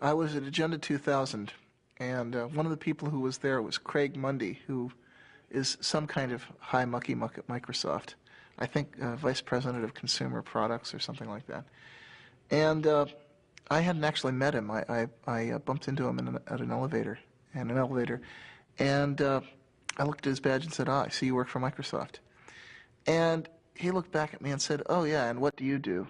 I was at Agenda 2000, and one of the people who was there was Craig Mundy, who is some kind of high mucky muck at Microsoft. I think Vice President of Consumer Products or something like that. And I hadn't actually met him. I bumped into him at an elevator, and I looked at his badge and said, I see you work for Microsoft. And he looked back at me and said, oh yeah, and what do you do?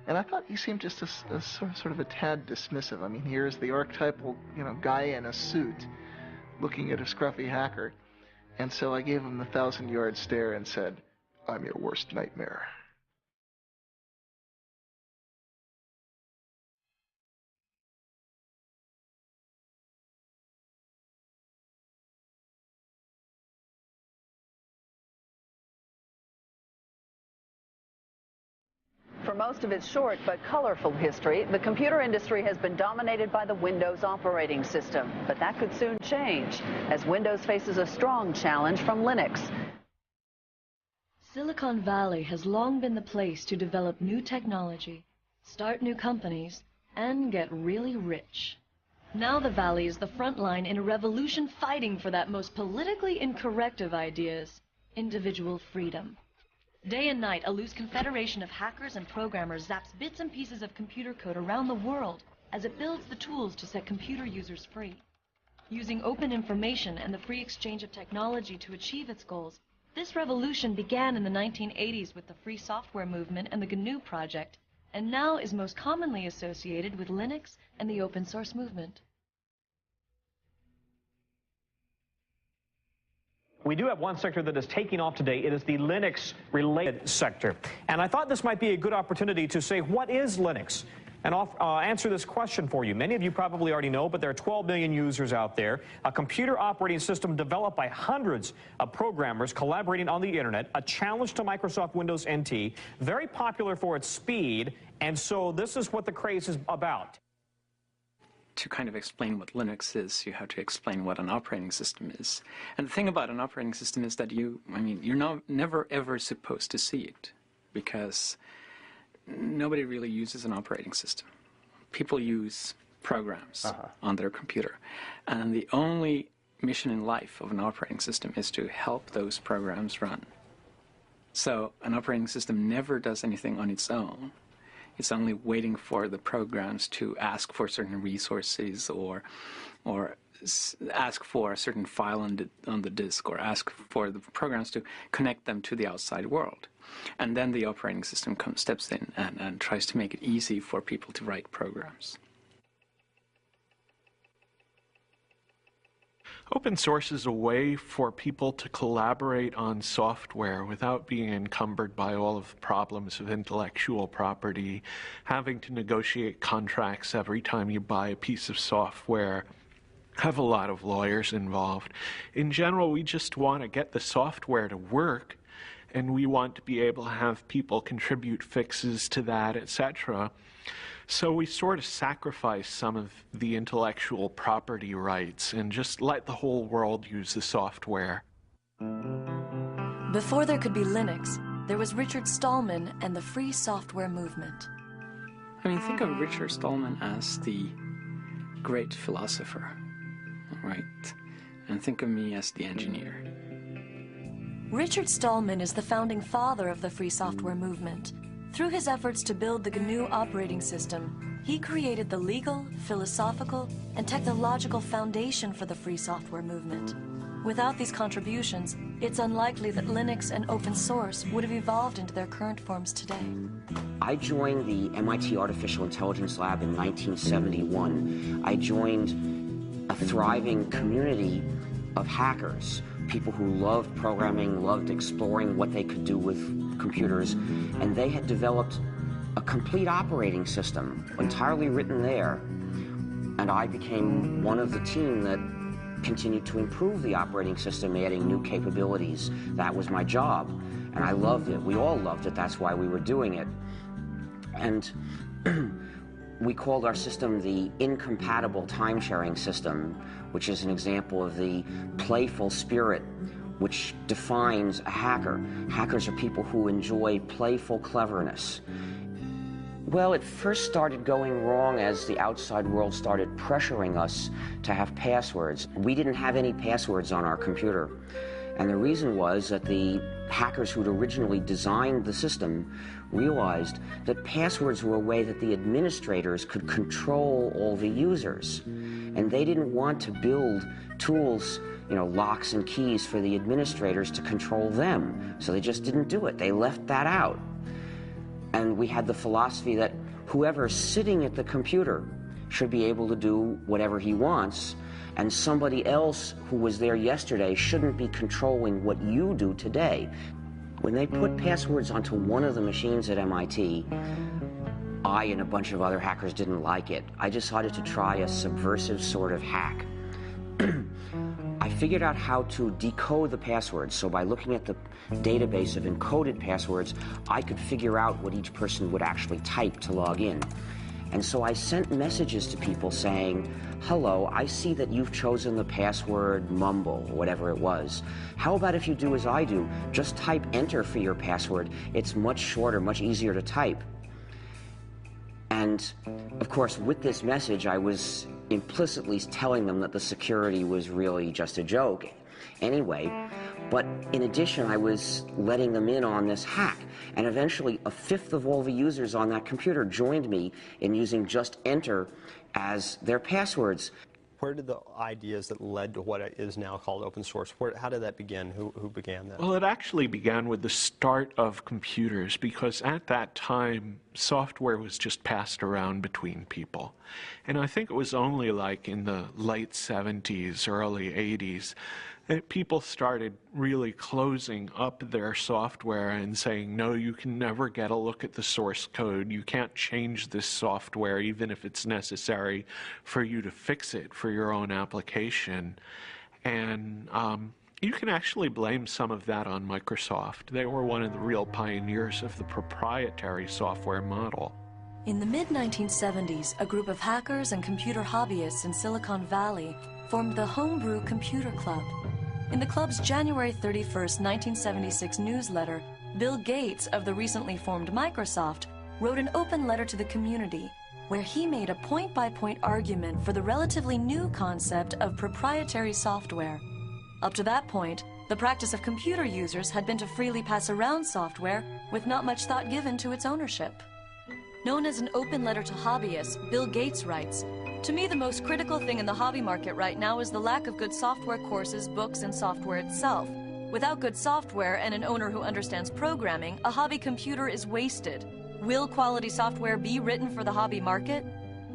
And I thought he seemed just a sort of a tad dismissive. I mean, here's the archetypal, guy in a suit looking at a scruffy hacker. And so I gave him the 1,000-yard stare and said, I'm your worst nightmare. For most of its short but colorful history, the computer industry has been dominated by the Windows operating system. But that could soon change, as Windows faces a strong challenge from Linux. Silicon Valley has long been the place to develop new technology, start new companies, and get really rich. Now the Valley is the front line in a revolution fighting for that most politically incorrect of ideas, individual freedom. Day and night, a loose confederation of hackers and programmers zaps bits and pieces of computer code around the world as it builds the tools to set computer users free. Using open information and the free exchange of technology to achieve its goals, this revolution began in the 1980s with the free software movement and the GNU project, and now is most commonly associated with Linux and the open source movement. We do have one sector that is taking off today. It is the Linux-related sector. And I thought this might be a good opportunity to say, what is Linux? And I'll answer this question for you. Many of you probably already know, but there are 12 million users out there. A computer operating system developed by hundreds of programmers collaborating on the internet. A challenge to Microsoft Windows NT. Very popular for its speed. And so this is what the craze is about. To kind of explain what Linux is, you have to explain what an operating system is. And the thing about an operating system is that you're never ever supposed to see it, because nobody really uses an operating system. People use programs on their computer. And the only mission in life of an operating system is to help those programs run. So an operating system never does anything on its own. It's only waiting for the programs to ask for certain resources, or ask for a certain file on the disk, or ask for the programs to connect them to the outside world. And then the operating system steps in and tries to make it easy for people to write programs. Open source is a way for people to collaborate on software without being encumbered by all of the problems of intellectual property, having to negotiate contracts every time you buy a piece of software, have a lot of lawyers involved. In general, we just want to get the software to work, and we want to be able to have people contribute fixes to that, etc. So we sort of sacrifice some of the intellectual property rights and just let the whole world use the software. Before there could be Linux, there was Richard Stallman and the free software movement. I mean, think of Richard Stallman as the great philosopher, right? And think of me as the engineer. Richard Stallman is the founding father of the free software movement. Through his efforts to build the GNU operating system, he created the legal, philosophical, and technological foundation for the free software movement. Without these contributions, it's unlikely that Linux and open source would have evolved into their current forms today. I joined the MIT Artificial Intelligence Lab in 1971. I joined a thriving community of hackers, people who loved programming, loved exploring what they could do with computers, and they had developed a complete operating system, entirely written there. And I became one of the team that continued to improve the operating system, adding new capabilities. That was my job, and I loved it. We all loved it. That's why we were doing it. And we called our system the incompatible time-sharing system, which is an example of the playful spirit which defines a hacker. Hackers are people who enjoy playful cleverness. Well, it first started going wrong as the outside world started pressuring us to have passwords. We didn't have any passwords on our computer. And the reason was that the hackers who'd originally designed the system realized that passwords were a way that the administrators could control all the users. And they didn't want to build tools, you know, locks and keys for the administrators to control them. So they just didn't do it. They left that out. And we had the philosophy that whoever's sitting at the computer should be able to do whatever he wants, and somebody else who was there yesterday shouldn't be controlling what you do today. When they put passwords onto one of the machines at MIT, I and a bunch of other hackers didn't like it. I decided to try a subversive sort of hack. I figured out how to decode the passwords, so by looking at the database of encoded passwords, I could figure out what each person would actually type to log in. And so I sent messages to people saying, hello, I see that you've chosen the password mumble, or whatever it was. How about if you do as I do? Just type enter for your password. It's much shorter, much easier to type. And of course, with this message, I was implicitly telling them that the security was really just a joke anyway. But in addition, I was letting them in on this hack. And eventually, a fifth of all the users on that computer joined me in using just enter as their passwords. Where did the ideas that led to what is now called open source, how did that begin? Who began that? Well, it actually began with the start of computers, because at that time, software was just passed around between people. And I think it was only like in the late 70s, early 80s, that people started really closing up their software and saying, no, you can never get a look at the source code. You can't change this software, even if it's necessary for you to fix it for your own application. And you can actually blame some of that on Microsoft. They were one of the real pioneers of the proprietary software model. In the mid-1970s, a group of hackers and computer hobbyists in Silicon Valley formed the Homebrew Computer Club. In the club's January 31st, 1976 newsletter, Bill Gates of the recently formed Microsoft wrote an open letter to the community where he made a point-by-point argument for the relatively new concept of proprietary software. Up to that point, the practice of computer users had been to freely pass around software with not much thought given to its ownership. Known as an open letter to hobbyists, Bill Gates writes, "To me, the most critical thing in the hobby market right now is the lack of good software courses, books, and software itself. Without good software and an owner who understands programming, a hobby computer is wasted. Will quality software be written for the hobby market?"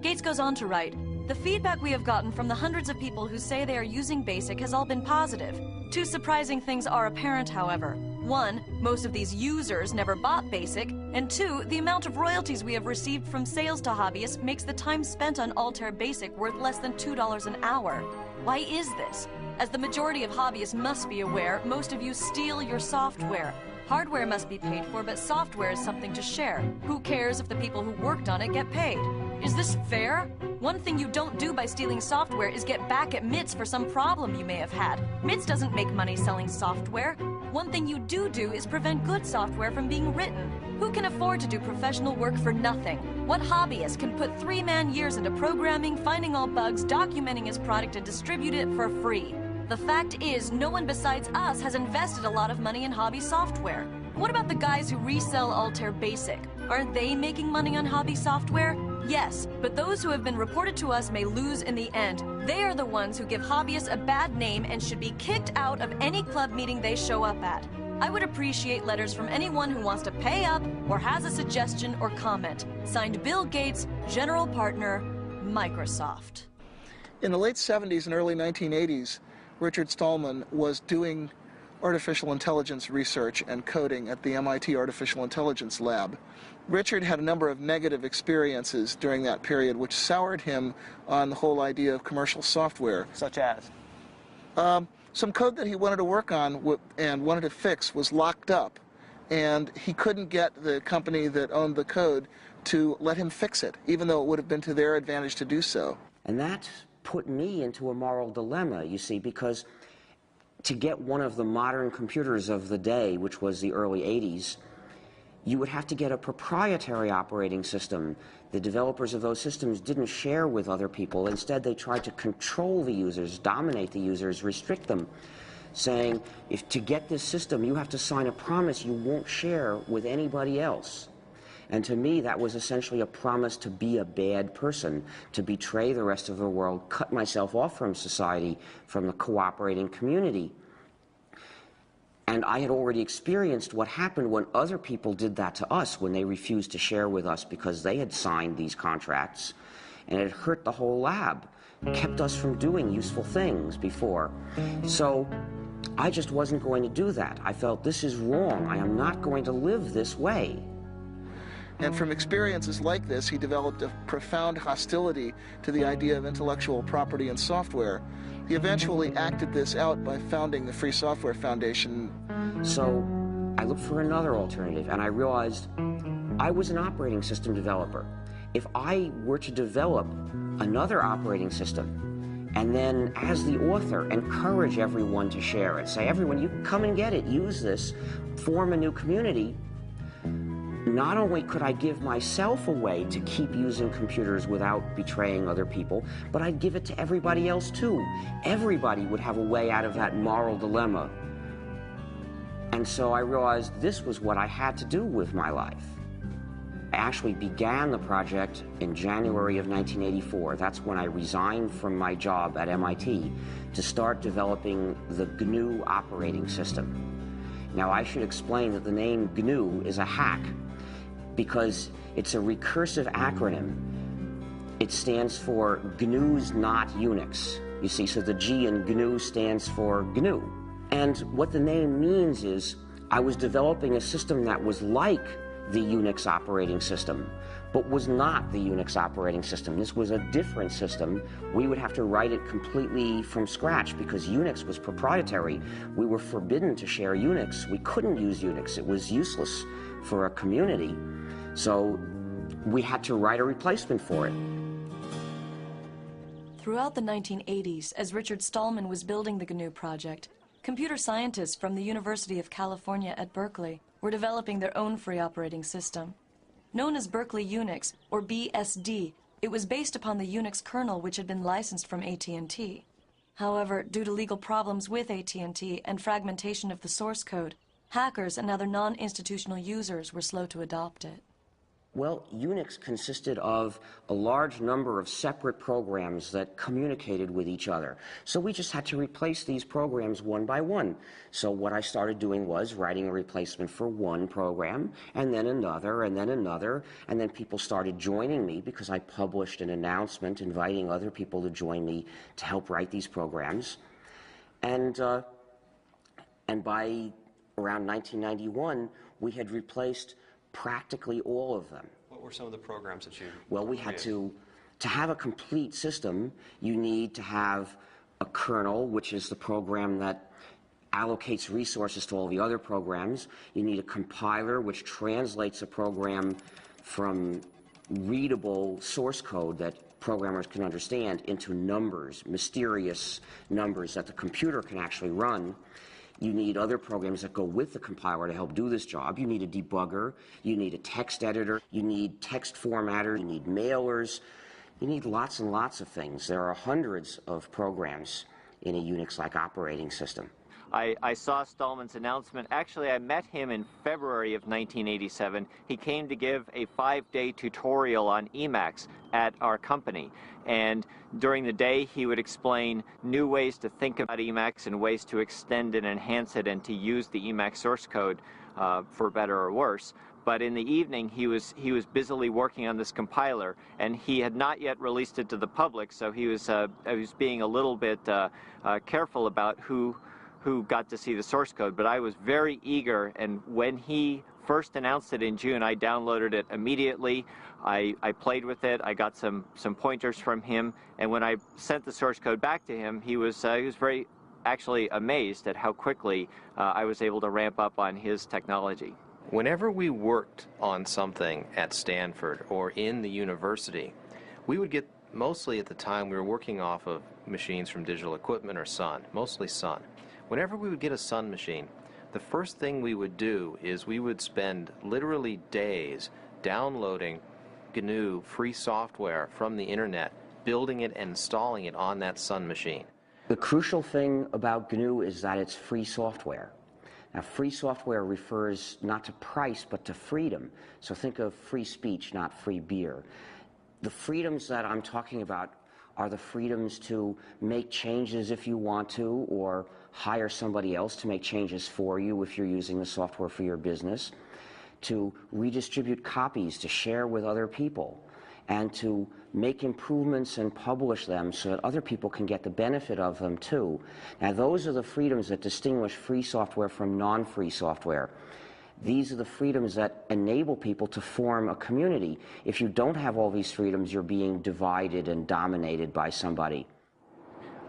Gates goes on to write, "The feedback we have gotten from the hundreds of people who say they are using BASIC has all been positive. Two surprising things are apparent, however. One, most of these users never bought BASIC, and two, the amount of royalties we have received from sales to hobbyists makes the time spent on Altair BASIC worth less than $2 an hour. Why is this? As the majority of hobbyists must be aware, most of you steal your software. Hardware must be paid for, but software is something to share. Who cares if the people who worked on it get paid? Is this fair? One thing you don't do by stealing software is get back at MITS for some problem you may have had. MITS doesn't make money selling software. One thing you do is prevent good software from being written. Who can afford to do professional work for nothing? What hobbyist can put 3-man years into programming, finding all bugs, documenting his product, and distribute it for free? The fact is, no one besides us has invested a lot of money in hobby software. What about the guys who resell Altair BASIC? Aren't they making money on hobby software? Yes, but those who have been reported to us may lose in the end. They are the ones who give hobbyists a bad name and should be kicked out of any club meeting they show up at. I would appreciate letters from anyone who wants to pay up or has a suggestion or comment. Signed, Bill Gates, General Partner, Microsoft." In the late 70s and early 1980s, Richard Stallman was doing artificial intelligence research and coding at the MIT Artificial Intelligence Lab. Richard had a number of negative experiences during that period which soured him on the whole idea of commercial software. Such as? Some code that he wanted to work on and wanted to fix was locked up, and he couldn't get the company that owned the code to let him fix it, even though it would have been to their advantage to do so. And that put me into a moral dilemma, you see, because to get one of the modern computers of the day, which was the early 80s, you would have to get a proprietary operating system. The developers of those systems didn't share with other people. Instead, they tried to control the users, dominate the users, restrict them, saying, if to get this system, you have to sign a promise you won't share with anybody else. And to me, that was essentially a promise to be a bad person, to betray the rest of the world, cut myself off from society, from the cooperating community. And I had already experienced what happened when other people did that to us, when they refused to share with us because they had signed these contracts. And it hurt the whole lab, kept us from doing useful things before. So I just wasn't going to do that. I felt, this is wrong. I am not going to live this way. And from experiences like this, he developed a profound hostility to the idea of intellectual property in software. He eventually acted this out by founding the Free Software Foundation. So I looked for another alternative, and I realized I was an operating system developer. If I were to develop another operating system, and then as the author encourage everyone to share it, say, everyone, you can come and get it, use this, form a new community, not only could I give myself a way to keep using computers without betraying other people, but I'd give it to everybody else too. Everybody would have a way out of that moral dilemma. And so I realized this was what I had to do with my life. I actually began the project in January of 1984. That's when I resigned from my job at MIT to start developing the GNU operating system. Now, I should explain that the name GNU is a hack, because it's a recursive acronym. It stands for GNU's not Unix. You see, so the G in GNU stands for GNU. And what the name means is I was developing a system that was like the Unix operating system, but was not the Unix operating system. This was a different system. We would have to write it completely from scratch because Unix was proprietary. We were forbidden to share Unix. We couldn't use Unix. It was useless for a community. So we had to write a replacement for it. Throughout the 1980s, as Richard Stallman was building the GNU project, computer scientists from the University of California at Berkeley were developing their own free operating system. Known as Berkeley Unix, or BSD, it was based upon the Unix kernel which had been licensed from AT&T. However, due to legal problems with AT&T and fragmentation of the source code, hackers and other non-institutional users were slow to adopt it. Well, Unix consisted of a large number of separate programs that communicated with each other. So we just had to replace these programs one by one. So what I started doing was writing a replacement for one program, and then another, and then another, and then people started joining me because I published an announcement inviting other people to join me to help write these programs. And by around 1991, we had replaced practically all of them. What were some of the programs that you... Well, we had to have a complete system, you need to have a kernel, which is the program that allocates resources to all the other programs. You need a compiler, which translates a program from readable source code that programmers can understand into numbers, mysterious numbers that the computer can actually run. You need other programs that go with the compiler to help do this job. You need a debugger, you need a text editor, you need text formatter, you need mailers, you need lots and lots of things. There are hundreds of programs in a Unix-like operating system. I saw Stallman's announcement. Actually, I met him in February of 1987. He came to give a 5-day tutorial on Emacs at our company. And during the day, he would explain new ways to think about Emacs and ways to extend and enhance it and to use the Emacs source code for better or worse. But in the evening, he was busily working on this compiler, and he had not yet released it to the public, so he was being a little bit careful about who got to see the source code. But I was very eager, and when he first announced it in June, I downloaded it immediately. I played with it. I got some pointers from him, and when I sent the source code back to him, he was very actually amazed at how quickly I was able to ramp up on his technology. Whenever we worked on something at Stanford or in the university, we would get, mostly at the time we were working off of machines from Digital Equipment or Sun, mostly Sun. Whenever we would get a Sun machine, the first thing we would do is we would spend literally days downloading GNU free software from the internet, building it and installing it on that Sun machine. The crucial thing about GNU is that it's free software. Now, free software refers not to price, but to freedom. So think of free speech, not free beer. The freedoms that I'm talking about are the freedoms to make changes if you want to, or hire somebody else to make changes for you if you're using the software for your business, to redistribute copies, to share with other people, and to make improvements and publish them so that other people can get the benefit of them too. Now, those are the freedoms that distinguish free software from non-free software. These are the freedoms that enable people to form a community. If you don't have all these freedoms, you're being divided and dominated by somebody.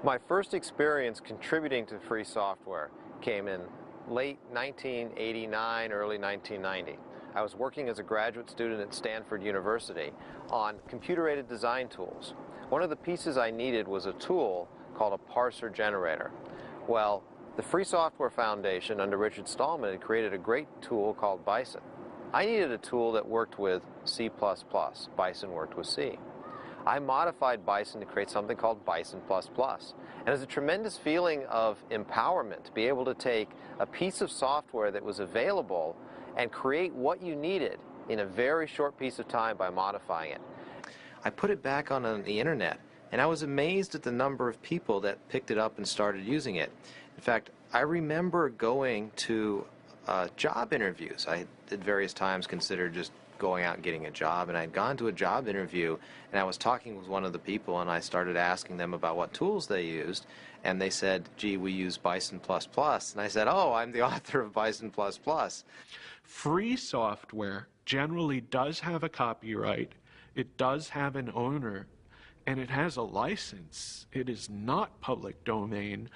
My first experience contributing to free software came in late 1989, early 1990. I was working as a graduate student at Stanford University on computer-aided design tools. One of the pieces I needed was a tool called a parser generator. Well, the Free Software Foundation under Richard Stallman had created a great tool called Bison. I needed a tool that worked with C++. Bison worked with C. I modified Bison to create something called Bison++. And it was a tremendous feeling of empowerment to be able to take a piece of software that was available and create what you needed in a very short piece of time by modifying it. I put it back on the internet, and I was amazed at the number of people that picked it up and started using it. In fact, I remember going to job interviews. I at various times considered just going out and getting a job, and I'd gone to a job interview, and I was talking with one of the people, and I started asking them about what tools they used, and they said, gee, we use Bison++, and I said, oh, I'm the author of Bison++. Free software generally does have a copyright, it does have an owner, and it has a license. It is not public domain.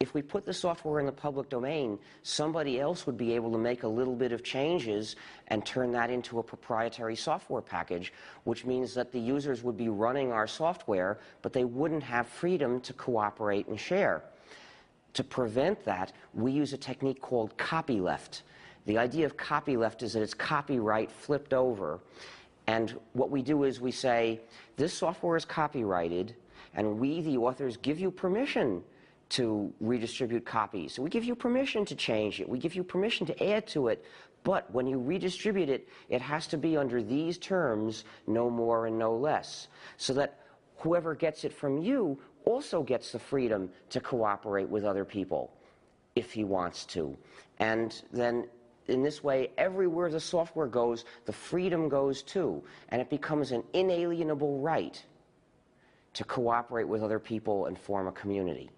If we put the software in the public domain, somebody else would be able to make a little bit of changes and turn that into a proprietary software package, which means that the users would be running our software, but they wouldn't have freedom to cooperate and share. To prevent that, we use a technique called copyleft. The idea of copyleft is that it's copyright flipped over. And what we do is we say, this software is copyrighted, and we, the authors, give you permission to redistribute copies. So we give you permission to change it. We give you permission to add to it. But when you redistribute it, it has to be under these terms, no more and no less, so that whoever gets it from you also gets the freedom to cooperate with other people if he wants to. And then in this way, everywhere the software goes, the freedom goes too, and it becomes an inalienable right to cooperate with other people and form a community.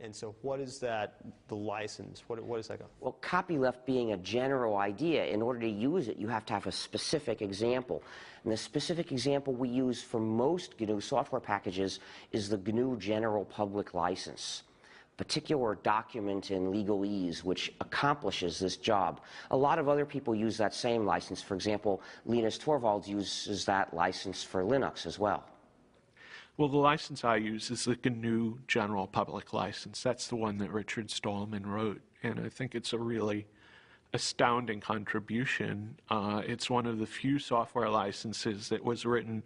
And so what is that, the license? What is that? Well, copyleft being a general idea, in order to use it, you have to have a specific example. And the specific example we use for most GNU software packages is the GNU General Public License, particular document in legalese which accomplishes this job. A lot of other people use that same license. For example, Linus Torvalds uses that license for Linux as well. Well, the license I use is the GNU General Public License. That's the one that Richard Stallman wrote, and I think it's a really astounding contribution. It's one of the few software licenses that was written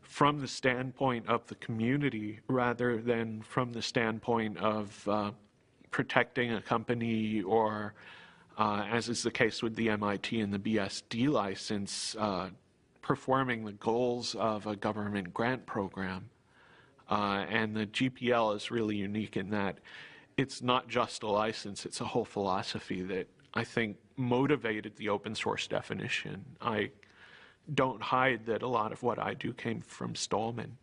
from the standpoint of the community rather than from the standpoint of protecting a company or, as is the case with the MIT and the BSD license, performing the goals of a government grant program. And the GPL is really unique in that it's not just a license, it's a whole philosophy that I think motivated the open source definition. I don't hide that a lot of what I do came from Stallman.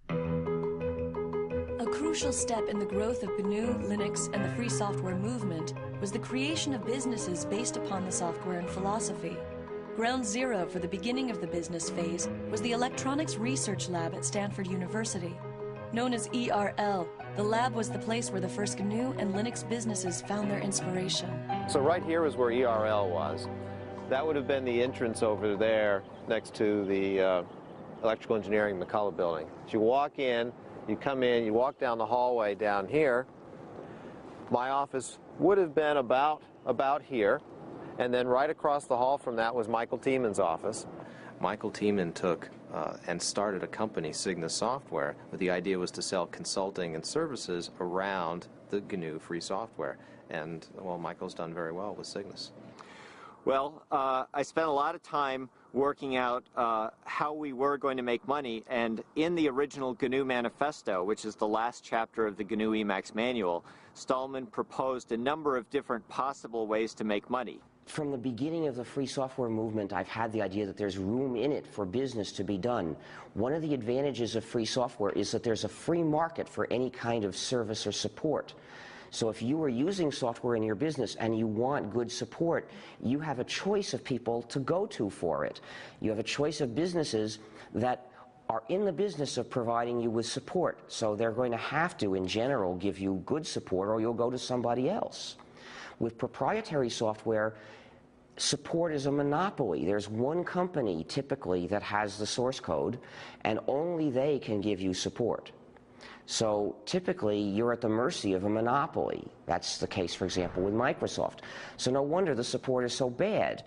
A crucial step in the growth of GNU, Linux, and the free software movement was the creation of businesses based upon the software and philosophy. Ground zero for the beginning of the business phase was the Electronics Research Lab at Stanford University. Known as ERL, the lab was the place where the first GNU and Linux businesses found their inspiration. So right here is where ERL was. That would have been the entrance over there next to the Electrical Engineering McCullough building. So you walk in, you come in, you walk down the hallway down here, My office would have been about here, and then right across the hall from that was Michael Tiemann's office. Michael Tiemann took and started a company, Cygnus Software, but the idea was to sell consulting and services around the GNU free software. And, well, Michael's done very well with Cygnus. Well, I spent a lot of time working out how we were going to make money, and in the original GNU Manifesto, which is the last chapter of the GNU Emacs manual, Stallman proposed a number of different possible ways to make money. From the beginning of the free software movement, I've had the idea that there's room in it for business to be done. One of the advantages of free software is that there's a free market for any kind of service or support. So if you are using software in your business and you want good support, you have a choice of people to go to for it. You have a choice of businesses that are in the business of providing you with support. So they're going to have to, in general, give you good support, or you'll go to somebody else. With proprietary software, support is a monopoly. There's one company, typically, that has the source code, and only they can give you support. So typically, you're at the mercy of a monopoly. That's the case, for example, with Microsoft. So no wonder the support is so bad.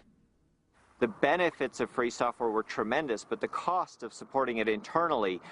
The benefits of free software were tremendous, but the cost of supporting it internally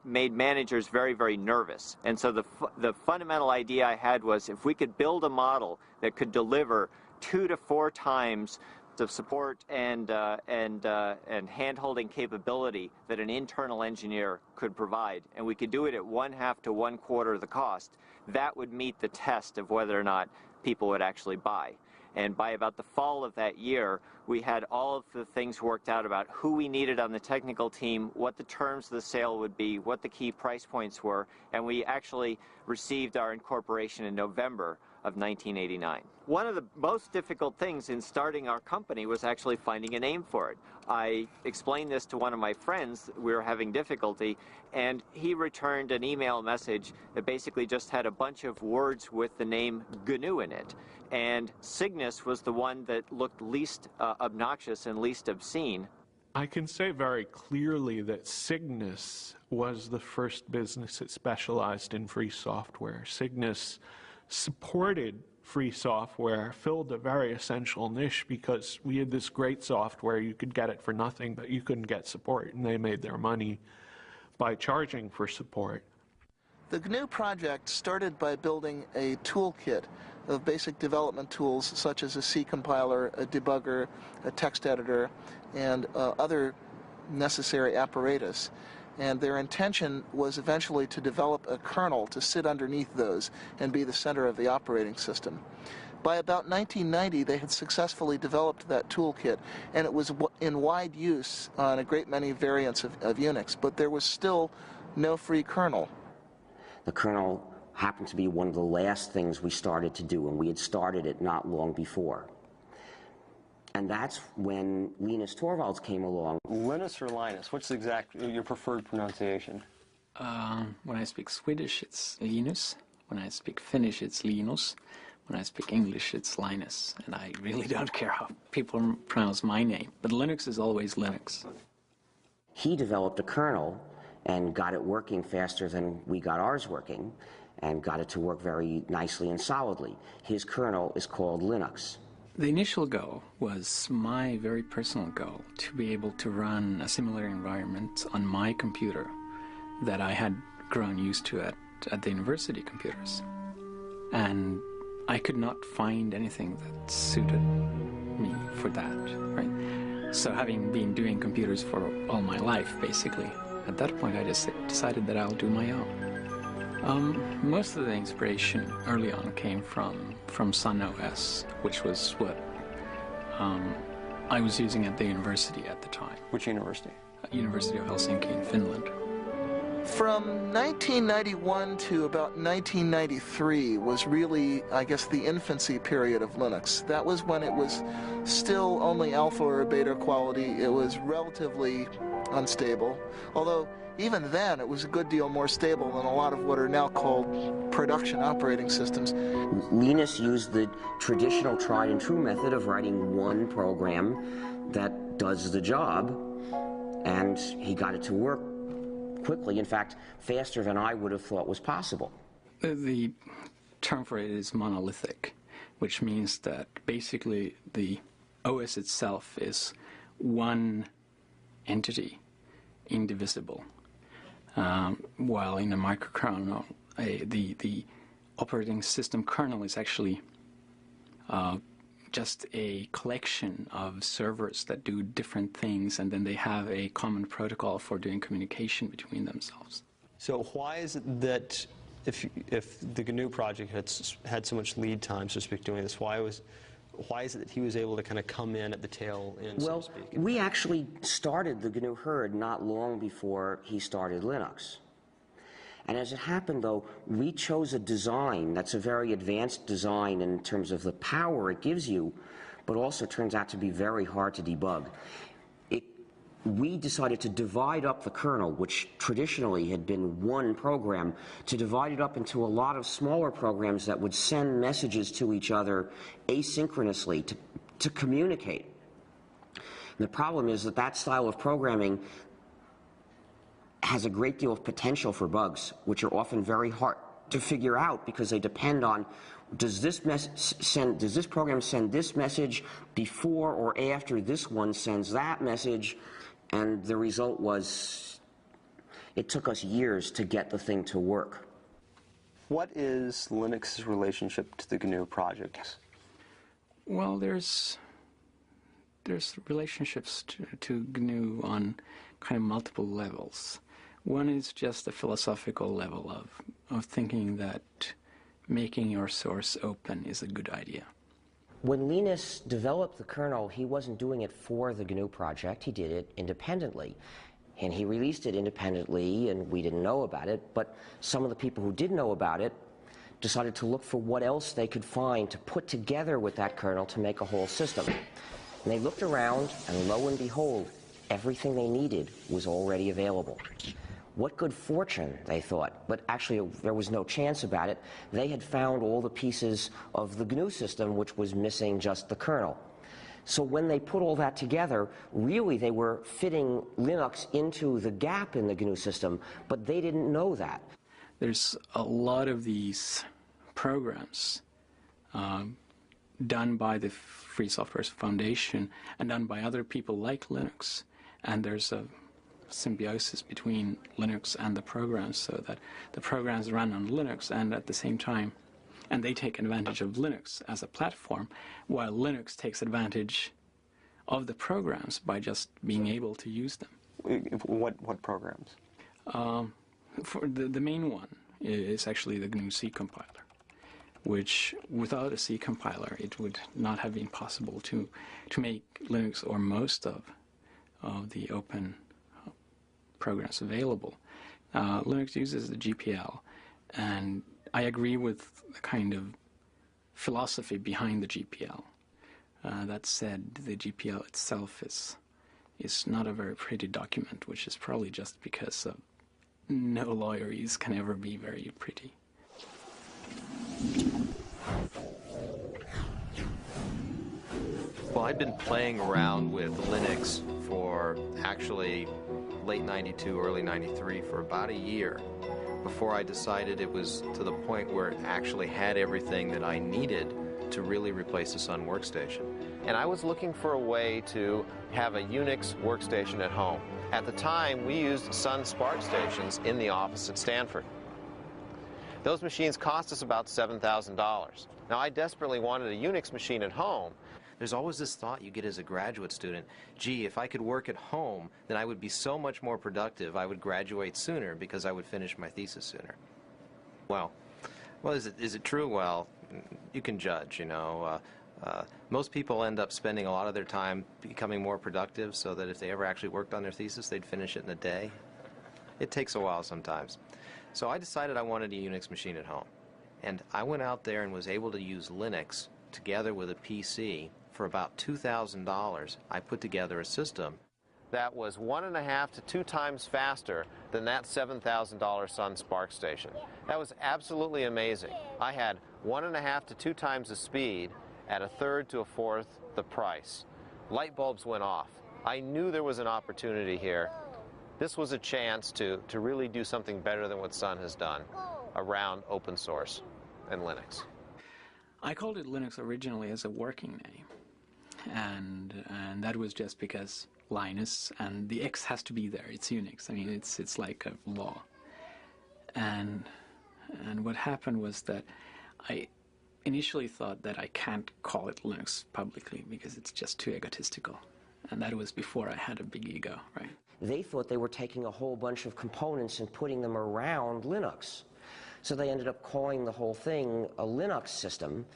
made managers very, very nervous. And so the fundamental idea I had was, if we could build a model that could deliver 2 to 4 times the support and hand-holding capability that an internal engineer could provide, and we could do it at 1/2 to 1/4 the cost, that would meet the test of whether or not people would actually buy. And by about the fall of that year, we had all of the things worked out about who we needed on the technical team, what the terms of the sale would be, what the key price points were, and we actually received our incorporation in November of 1989. One of the most difficult things in starting our company was actually finding a name for it. I explained this to one of my friends. We were having difficulty, and he returned an email message that basically just had a bunch of words with the name GNU in it. And Cygnus was the one that looked least obnoxious and least obscene. I can say very clearly that Cygnus was the first business that specialized in free software. Cygnus supported free software, filled a very essential niche, because we had this great software. You could get it for nothing, but you couldn't get support, and they made their money by charging for support. The GNU project started by building a toolkit of basic development tools such as a C compiler, a debugger, a text editor, and other necessary apparatus. And their intention was eventually to develop a kernel to sit underneath those and be the center of the operating system. By about 1990, they had successfully developed that toolkit, and it was in wide use on a great many variants of Unix, but there was still no free kernel. The kernel happened to be one of the last things we started to do, and we had started it not long before. And that's when Linus Torvalds came along. Linus or Linus? What's your preferred pronunciation? When I speak Swedish, it's Linus. When I speak Finnish, it's Linus. When I speak English, it's Linus. And I really don't care how people pronounce my name. But Linux is always Linux. He developed a kernel and got it working faster than we got ours working, and got it to work very nicely and solidly. His kernel is called Linux. The initial goal was my very personal goal, to be able to run a similar environment on my computer that I had grown used to at the university computers. And I could not find anything that suited me for that, right? So having been doing computers for all my life, basically, at that point I just decided that I'll do my own. Most of the inspiration early on came from Sun OS, which was what I was using at the university at the time. Which university? University of Helsinki in Finland. From 1991 to about 1993 was really, I guess, the infancy period of Linux. That was when it was still only alpha or beta quality. It was relatively unstable, although even then it was a good deal more stable than a lot of what are now called production operating systems. Linus used the traditional tried and true method of writing one program that does the job, and he got it to work quickly, in fact, faster than I would have thought was possible. The term for it is monolithic, which means that basically the OS itself is one entity, indivisible, while in a microkernel, the operating system kernel is actually just a collection of servers that do different things, and then they have a common protocol for doing communication between themselves. So why is it that if the GNU project had so much lead time, so to speak, doing this, why is it that he was able to kind of come in at the tail end, so to speak? Well, we actually started the GNU herd not long before he started Linux. And as it happened, though, we chose a design that's a very advanced design in terms of the power it gives you, but also turns out to be very hard to debug. We decided to divide up the kernel, which traditionally had been one program, to divide it up into a lot of smaller programs that would send messages to each other asynchronously to communicate. And the problem is that that style of programming has a great deal of potential for bugs, which are often very hard to figure out because they depend on does this program send this message before or after this one sends that message. And the result was, it took us years to get the thing to work. What is Linux's relationship to the GNU project? Well, there's relationships to GNU on kind of multiple levels. One is just the philosophical level of thinking that making your source open is a good idea. When Linus developed the kernel, he wasn't doing it for the GNU project. He did it independently. And he released it independently, and we didn't know about it. But some of the people who did know about it decided to look for what else they could find to put together with that kernel to make a whole system. And they looked around, and lo and behold, everything they needed was already available. What good fortune, they thought, but actually there was no chance about it. They had found all the pieces of the GNU system, which was missing just the kernel. So when they put all that together, really they were fitting Linux into the gap in the GNU system, but they didn't know that. There's a lot of these programs done by the Free Software Foundation and done by other people like Linux, and there's a symbiosis between Linux and the programs, so that the programs run on Linux and at the same time, and they take advantage of Linux as a platform, while Linux takes advantage of the programs by just being able to use them. What programs? For the main one is actually the GNU C compiler, which without a C compiler it would not have been possible to make Linux or most of the open programs available. Linux uses the GPL, and I agree with the kind of philosophy behind the GPL. That said, the GPL itself is not a very pretty document, which is probably just because no lawyers can ever be very pretty. Well, I'd been playing around with Linux for actually late 92, early 93 for about a year before I decided it was to the point where it actually had everything that I needed to really replace the Sun workstation. And I was looking for a way to have a Unix workstation at home. At the time, we used Sun SPARC stations in the office at Stanford. Those machines cost us about $7,000. Now, I desperately wanted a Unix machine at home. There's always this thought you get as a graduate student, gee, if I could work at home, then I would be so much more productive. I would graduate sooner because I would finish my thesis sooner. Well, is it true? Well, you can judge, you know. Most people end up spending a lot of their time becoming more productive so that if they ever actually worked on their thesis, they'd finish it in a day. It takes a while sometimes. So I decided I wanted a Unix machine at home. And I went out there and was able to use Linux together with a PC. For about $2,000, I put together a system that was 1.5 to 2 times faster than that $7,000 Sun SPARC station. That was absolutely amazing. I had 1.5 to 2 times the speed at 1/3 to 1/4 the price. Light bulbs went off. I knew there was an opportunity here. This was a chance to really do something better than what Sun has done around open source. and Linux? I called it Linux originally as a working name, and that was just because Linus, and the X has to be there. It's Unix. I mean, it's like a law. And what happened was that I initially thought that I can't call it Linux publicly because it's just too egotistical. And that was before I had a big ego, right? They thought they were taking a whole bunch of components and putting them around Linux. So they ended up calling the whole thing a Linux system,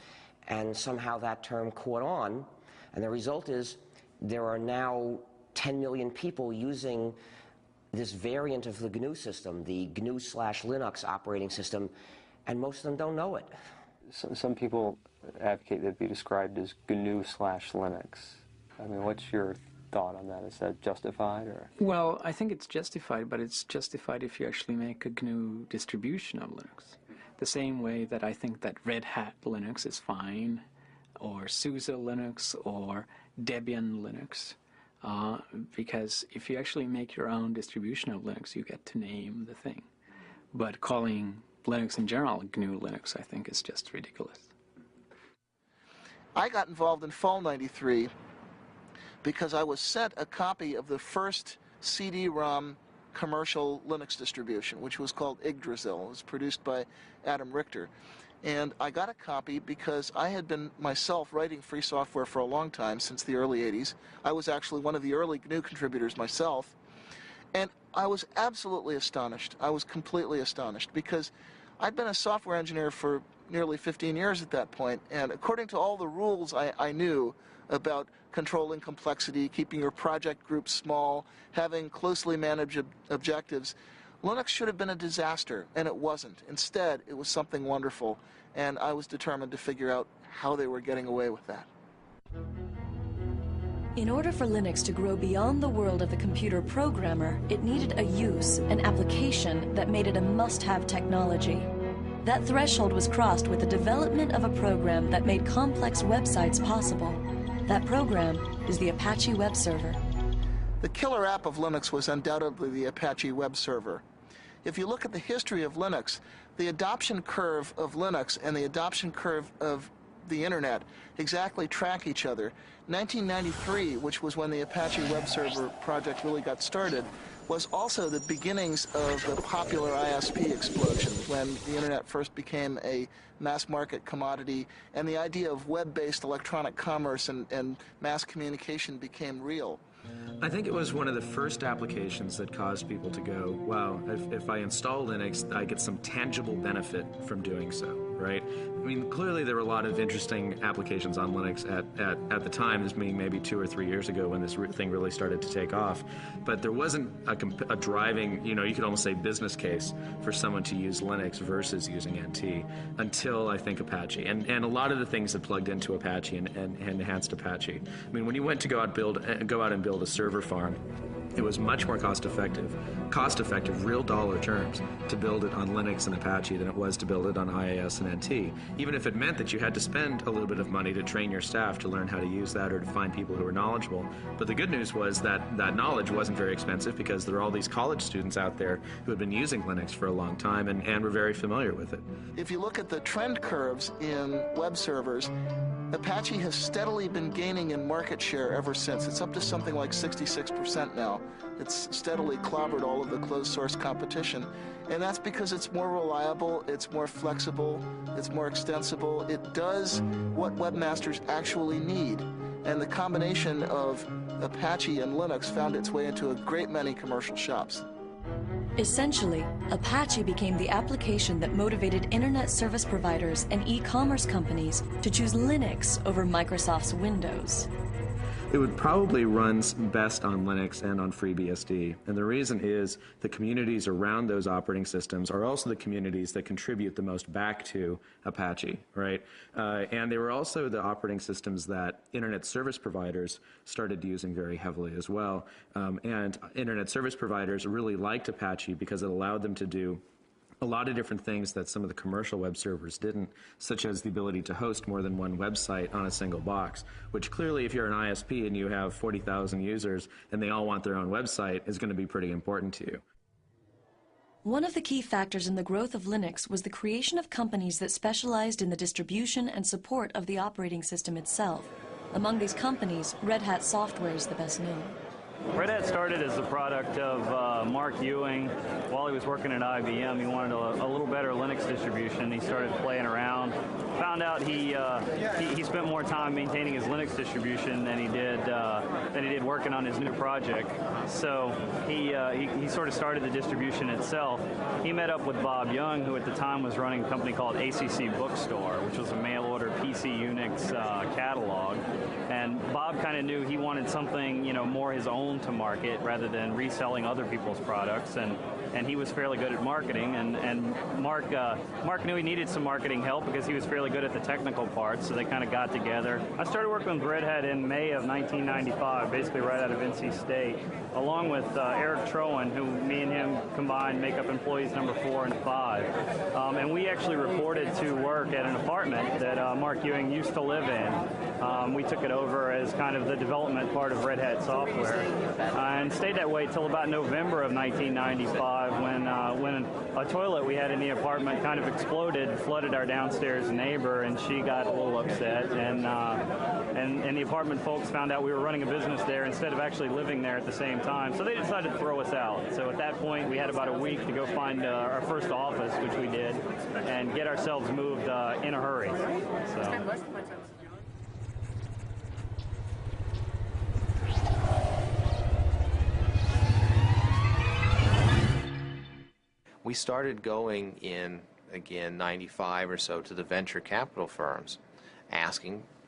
and somehow that term caught on. And the result is there are now 10 million people using this variant of the GNU system, the GNU/Linux operating system, and most of them don't know it. Some people advocate that it be described as GNU/Linux. I mean, what's your thought on that? Is that justified, or? Well, I think it's justified, but it's justified if you actually make a GNU distribution of Linux. The same way that I think that Red Hat Linux is fine, or SUSE Linux, or Debian Linux. Because if you actually make your own distribution of Linux, you get to name the thing. But calling Linux in general GNU Linux, I think, is just ridiculous. I got involved in Fall '93 because I was sent a copy of the first CD-ROM commercial Linux distribution, which was called Yggdrasil. It was produced by Adam Richter. And I got a copy because I had been myself writing free software for a long time, since the early 80s. I was actually one of the early GNU contributors myself. And I was absolutely astonished. I was completely astonished because I'd been a software engineer for nearly 15 years at that point, and according to all the rules I knew about controlling complexity, keeping your project groups small, having closely managed objectives, Linux should have been a disaster, and it wasn't. Instead, it was something wonderful, and I was determined to figure out how they were getting away with that. In order for Linux to grow beyond the world of the computer programmer, it needed a use, an application that made it a must-have technology. That threshold was crossed with the development of a program that made complex websites possible. That program is the Apache web server. The killer app of Linux was undoubtedly the Apache web server. If you look at the history of Linux, the adoption curve of Linux and the adoption curve of the Internet exactly track each other. 1993, which was when the Apache web server project really got started, was also the beginnings of the popular ISP explosion, when the Internet first became a mass market commodity and the idea of web-based electronic commerce and mass communication became real. I think it was one of the first applications that caused people to go, wow, if I install Linux, I get some tangible benefit from doing so, right? I mean, clearly there were a lot of interesting applications on Linux at the time, this being maybe 2 or 3 years ago when this thing really started to take off. But there wasn't a driving, you could almost say business case for someone to use Linux versus using NT until, I think, Apache. And a lot of the things that plugged into Apache and enhanced Apache. I mean, when you went to go out and build a server farm, it was much more cost-effective, real dollar terms, to build it on Linux and Apache than it was to build it on IIS and NT, even if it meant that you had to spend a little bit of money to train your staff to learn how to use that or to find people who were knowledgeable. But the good news was that that knowledge wasn't very expensive because there are all these college students out there who had been using Linux for a long time and were very familiar with it. If you look at the trend curves in web servers, Apache has steadily been gaining in market share ever since. It's up to something like 66% now. It's steadily clobbered all of the closed source competition. And that's because it's more reliable, it's more flexible, it's more extensible. It does what webmasters actually need. And the combination of Apache and Linux found its way into a great many commercial shops. Essentially, Apache became the application that motivated internet service providers and e-commerce companies to choose Linux over Microsoft's Windows. It would probably run best on Linux and on FreeBSD. And the reason is the communities around those operating systems are also the communities that contribute the most back to Apache, right? And they were also the operating systems that internet service providers started using very heavily as well. And internet service providers really liked Apache because it allowed them to do a lot of different things that some of the commercial web servers didn't, such as the ability to host more than one website on a single box, which clearly if you're an ISP and you have 40,000 users and they all want their own website is going to be pretty important to you. One of the key factors in the growth of Linux was the creation of companies that specialized in the distribution and support of the operating system itself. Among these companies, Red Hat Software is the best known. Red Hat started as the product of Mark Ewing. While he was working at IBM, he wanted a little better Linux distribution. He started playing around. Found out he spent more time maintaining his Linux distribution than he did working on his new project. So he sort of started the distribution itself. He met up with Bob Young, who at the time was running a company called ACC Bookstore, which was a mail-order PC Unix catalog. And Bob kind of knew he wanted something, more his own to market rather than reselling other people's products. And he was fairly good at marketing. And Mark knew he needed some marketing help because he was fairly good at the technical parts. So they kind of got together. I started working with Red Hat in May of 1995, basically right out of NC State, along with Eric Trowan, who me and him combined make up employees number 4 and 5. And we actually reported to work at an apartment that Mark Ewing used to live in. We took it over as kind of the development part of Red Hat Software, and stayed that way till about November of 1995 when a toilet we had in the apartment kind of exploded, flooded our downstairs neighbor, and she got a little upset, and the apartment folks found out we were running a business there instead of actually living there at the same time, so they decided to throw us out. So at that point we had about a week to go find our first office, which we did, and get ourselves moved in a hurry. So. We started going in, again, 95 or so to the venture capital firms,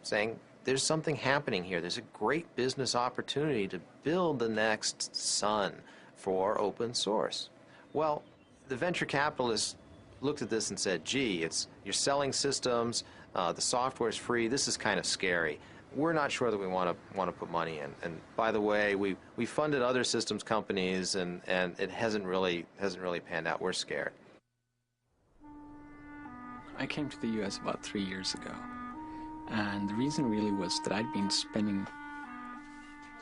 saying, there's something happening here. There's a great business opportunity to build the next Sun for open source. Well, the venture capitalists looked at this and said, gee, you're selling systems, the software's free, this is kind of scary. We're not sure that we want to put money in. And by the way, we funded other systems companies, and it hasn't really panned out. We're scared. I came to the U.S. about 3 years ago, and the reason really was that I'd been spending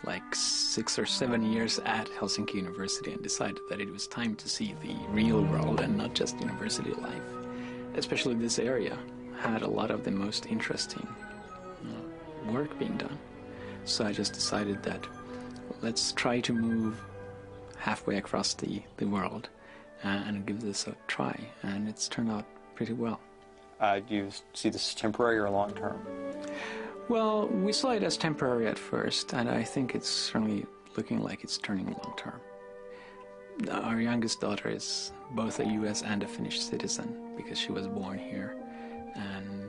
like 6 or 7 years at Helsinki University and decided that it was time to see the real world and not just university life. Especially this area had a lot of the most interesting work being done. So I just decided that let's try to move halfway across the world and give this a try, and it's turned out pretty well. Do you see this as temporary or long-term? Well, we saw it as temporary at first, and I think it's certainly looking like it's turning long-term. Our youngest daughter is both a U.S. and a Finnish citizen because she was born here, and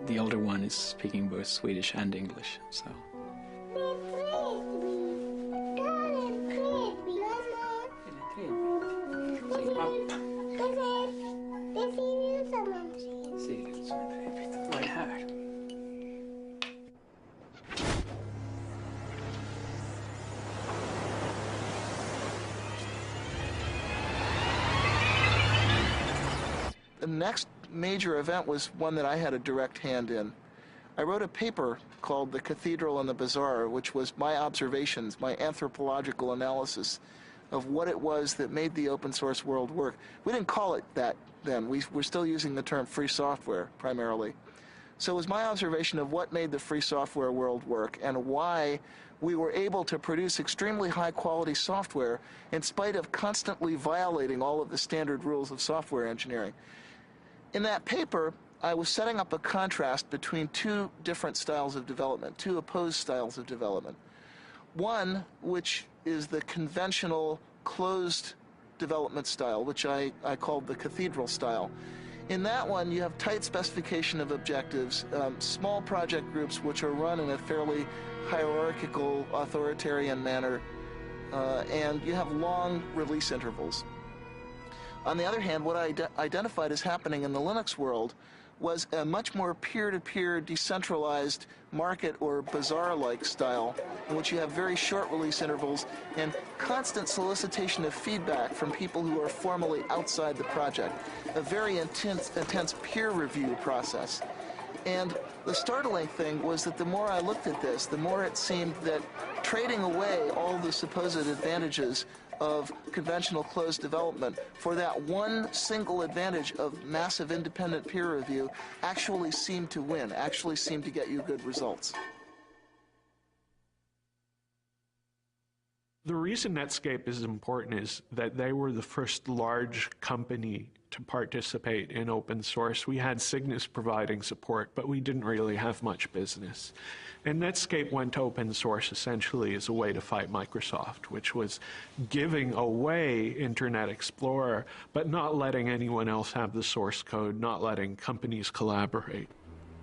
the older one is speaking both Swedish and English, so. The next major event was one that I had a direct hand in. I wrote a paper called The Cathedral and the Bazaar, which was my observations, my anthropological analysis of what it was that made the open source world work. We didn't call it that then. We're still using the term free software primarily. So it was my observation of what made the free software world work and why we were able to produce extremely high quality software in spite of constantly violating all of the standard rules of software engineering. In that paper, I was setting up a contrast between two different styles of development, two opposed styles of development. One, which is the conventional closed development style, which I called the cathedral style. In that one, you have tight specification of objectives, small project groups which are run in a fairly hierarchical, authoritarian manner, and you have long release intervals. On the other hand, what I identified as happening in the Linux world was a much more peer-to-peer, decentralized market or bazaar-like style in which you have very short release intervals and constant solicitation of feedback from people who are formally outside the project, a very intense peer review process. And the startling thing was that the more I looked at this, the more it seemed that trading away all the supposed advantages of conventional closed development for that one single advantage of massive independent peer review actually seemed to win, actually seemed to get you good results. The reason Netscape is important is that they were the first large company to participate in open source. We had Cygnus providing support, but we didn't really have much business. And Netscape went to open source essentially as a way to fight Microsoft, which was giving away Internet Explorer, but not letting anyone else have the source code, not letting companies collaborate.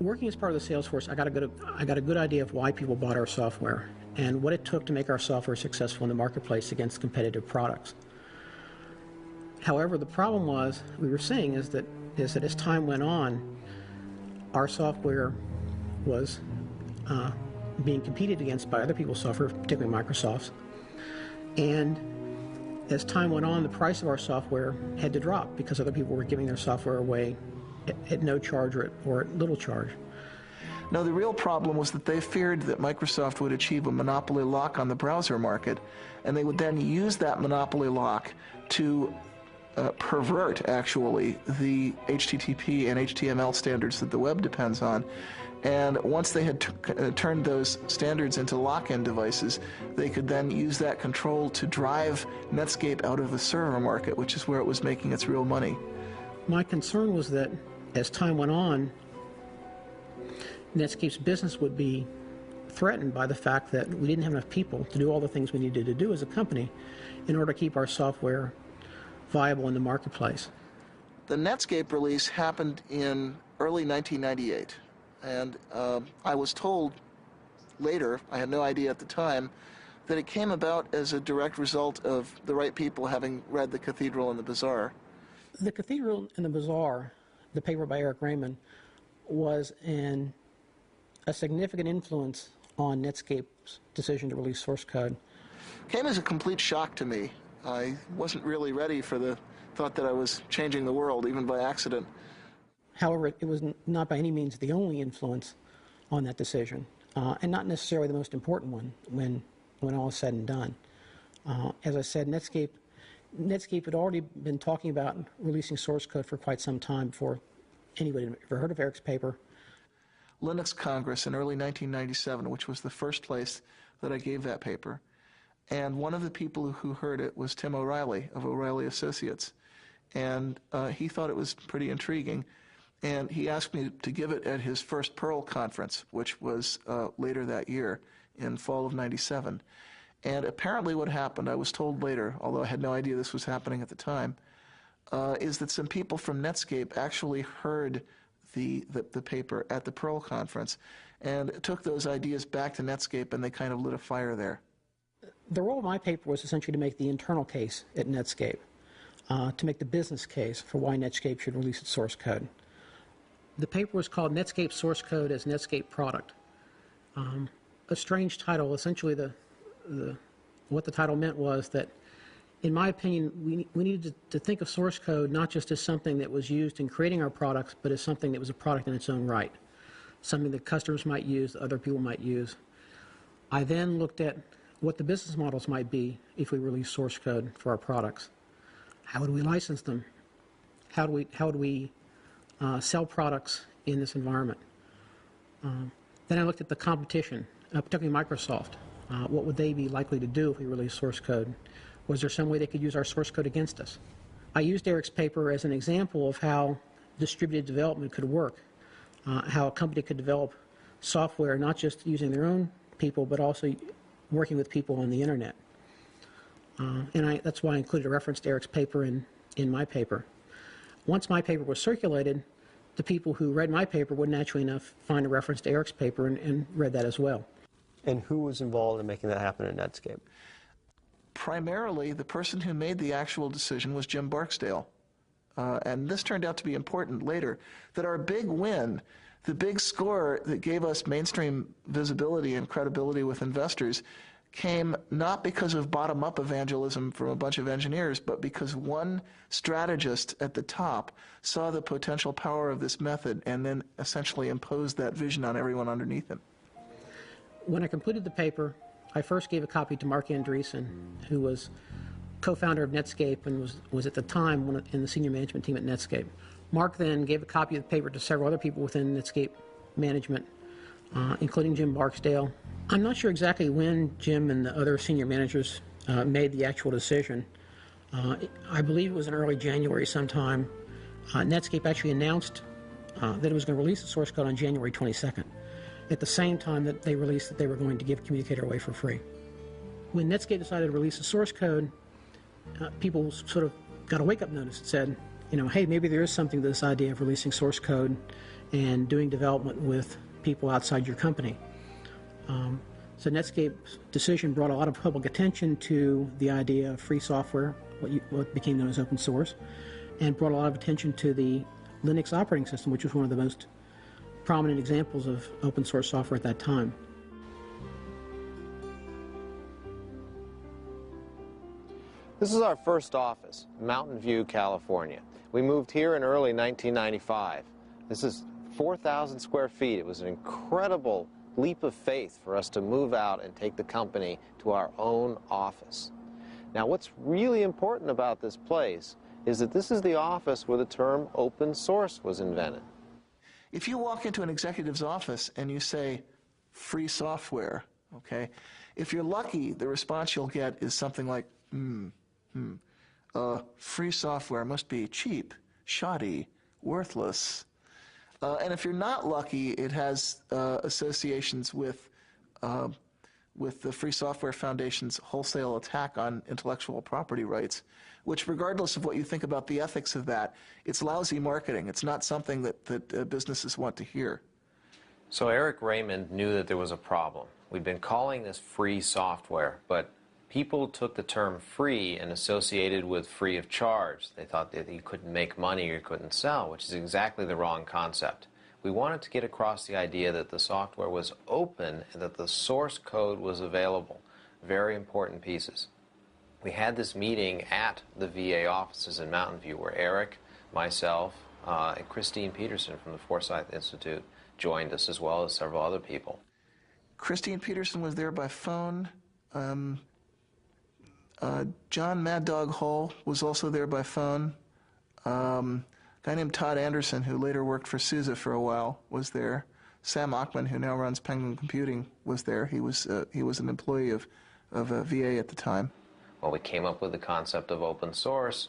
Working as part of the sales force, I got a good idea of why people bought our software and what it took to make our software successful in the marketplace against competitive products. However, the problem we were seeing is that as time went on, our software was being competed against by other people's software, particularly Microsoft's. And as time went on, the price of our software had to drop because other people were giving their software away at no charge or at little charge. No, the real problem was that they feared that Microsoft would achieve a monopoly lock on the browser market, and they would then use that monopoly lock to pervert, actually, the HTTP and HTML standards that the web depends on. And once they had turned those standards into lock-in devices, they could then use that control to drive Netscape out of the server market, which is where it was making its real money. My concern was that as time went on, Netscape's business would be threatened by the fact that we didn't have enough people to do all the things we needed to do as a company in order to keep our software viable in the marketplace. The Netscape release happened in early 1998, and I was told later, I had no idea at the time, that it came about as a direct result of the right people having read The Cathedral and the Bazaar. The Cathedral and the Bazaar, the paper by Eric Raymond, was a significant influence on Netscape's decision to release source code. Came as a complete shock to me. I wasn't really ready for the thought that I was changing the world, even by accident. However, it was not by any means the only influence on that decision, and not necessarily the most important one when all is said and done. As I said, Netscape had already been talking about releasing source code for quite some time before anybody had ever heard of Eric's paper. Linux Congress in early 1997, which was the first place that I gave that paper. And one of the people who heard it was Tim O'Reilly of O'Reilly Associates. And he thought it was pretty intriguing. And he asked me to give it at his first Perl conference, which was later that year in fall of '97. And apparently what happened, I was told later, although I had no idea this was happening at the time, is that some people from Netscape actually heard the paper at the Perl conference and took those ideas back to Netscape, and they kind of lit a fire there. The role of my paper was essentially to make the internal case at Netscape, to make the business case for why Netscape should release its source code. The paper was called Netscape Source Code as Netscape Product. A strange title. Essentially, what the title meant was that, in my opinion, we needed to think of source code not just as something that was used in creating our products, but as something that was a product in its own right, something that customers might use, other people might use. I then looked at what the business models might be if we release source code for our products. How would we license them? How would we sell products in this environment? Then I looked at the competition, particularly Microsoft. What would they be likely to do if we release source code? Was there some way they could use our source code against us? I used Eric's paper as an example of how distributed development could work, how a company could develop software not just using their own people, but also working with people on the internet. And that's why I included a reference to Eric's paper in my paper. Once my paper was circulated, the people who read my paper would naturally enough find a reference to Eric's paper and read that as well. And who was involved in making that happen at Netscape? Primarily, the person who made the actual decision was Jim Barksdale. And this turned out to be important later, that our big win, the big score that gave us mainstream visibility and credibility with investors, came not because of bottom-up evangelism from a bunch of engineers, but because one strategist at the top saw the potential power of this method and then essentially imposed that vision on everyone underneath him. When I completed the paper, I first gave a copy to Mark Andreessen, who was co-founder of Netscape and was at the time in the senior management team at Netscape. Mark then gave a copy of the paper to several other people within Netscape management, including Jim Barksdale. I'm not sure exactly when Jim and the other senior managers made the actual decision. I believe it was in early January sometime. Netscape actually announced that it was going to release the source code on January 22nd, at the same time that they released that they were going to give Communicator away for free. When Netscape decided to release the source code, people sort of got a wake-up notice that said, you know, hey, maybe there is something to this idea of releasing source code and doing development with people outside your company. So Netscape's decision brought a lot of public attention to the idea of free software, what became known as open source, and brought a lot of attention to the Linux operating system, which was one of the most prominent examples of open source software at that time. This is our first office, Mountain View, California. We moved here in early 1995. This is 4,000 square feet. It was an incredible leap of faith for us to move out and take the company to our own office. Now, what's really important about this place is that this is the office where the term open source was invented. If you walk into an executive's office and you say, free software, okay, if you're lucky, the response you'll get is something like, free software must be cheap, shoddy, worthless. And if you're not lucky, it has associations with the Free Software Foundation's wholesale attack on intellectual property rights, which, regardless of what you think about the ethics of that, it's lousy marketing. It's not something that businesses want to hear. So Eric Raymond knew that there was a problem. We'd been calling this free software, but people took the term free and associated with free of charge. They thought that you couldn't make money or you couldn't sell, which is exactly the wrong concept. We wanted to get across the idea that the software was open and that the source code was available. Very important pieces. We had this meeting at the VA offices in Mountain View where Eric, myself, and Christine Peterson from the Forsyth Institute joined us, as well as several other people. Christine Peterson was there by phone. John Mad Dog Hall was also there by phone. A guy named Todd Anderson, who later worked for SUSE for a while, was there. Sam Achman, who now runs Penguin Computing, was there. He was an employee of VA at the time. Well, we came up with the concept of open source.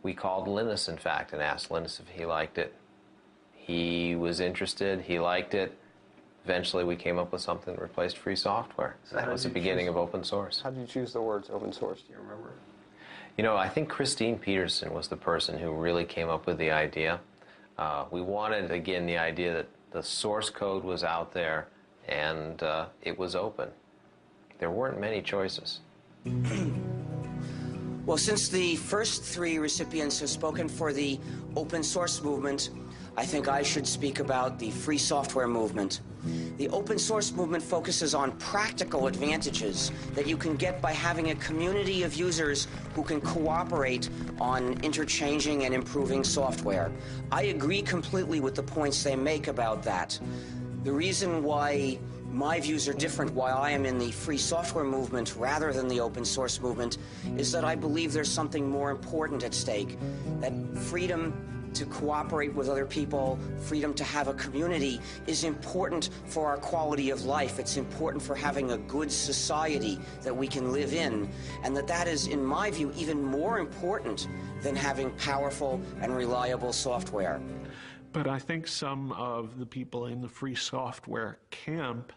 We called Linus, in fact, and asked Linus if he liked it. He was interested. He liked it. Eventually, we came up with something that replaced free software. So that was the beginning of open source. How did you choose the words open source? Do you remember? You know, I think Christine Peterson was the person who really came up with the idea. We wanted, again, the idea that the source code was out there and it was open. There weren't many choices. Well, since the first three recipients have spoken for the open source movement, I think I should speak about the free software movement. The open source movement focuses on practical advantages that you can get by having a community of users who can cooperate on interchanging and improving software. I agree completely with the points they make about that. The reason why my views are different, why I am in the free software movement rather than the open source movement, is that I believe there's something more important at stake, that freedom to cooperate with other people, freedom to have a community is important for our quality of life. It's important for having a good society that we can live in, and that is, in my view, even more important than having powerful and reliable software. But I think some of the people in the free software camp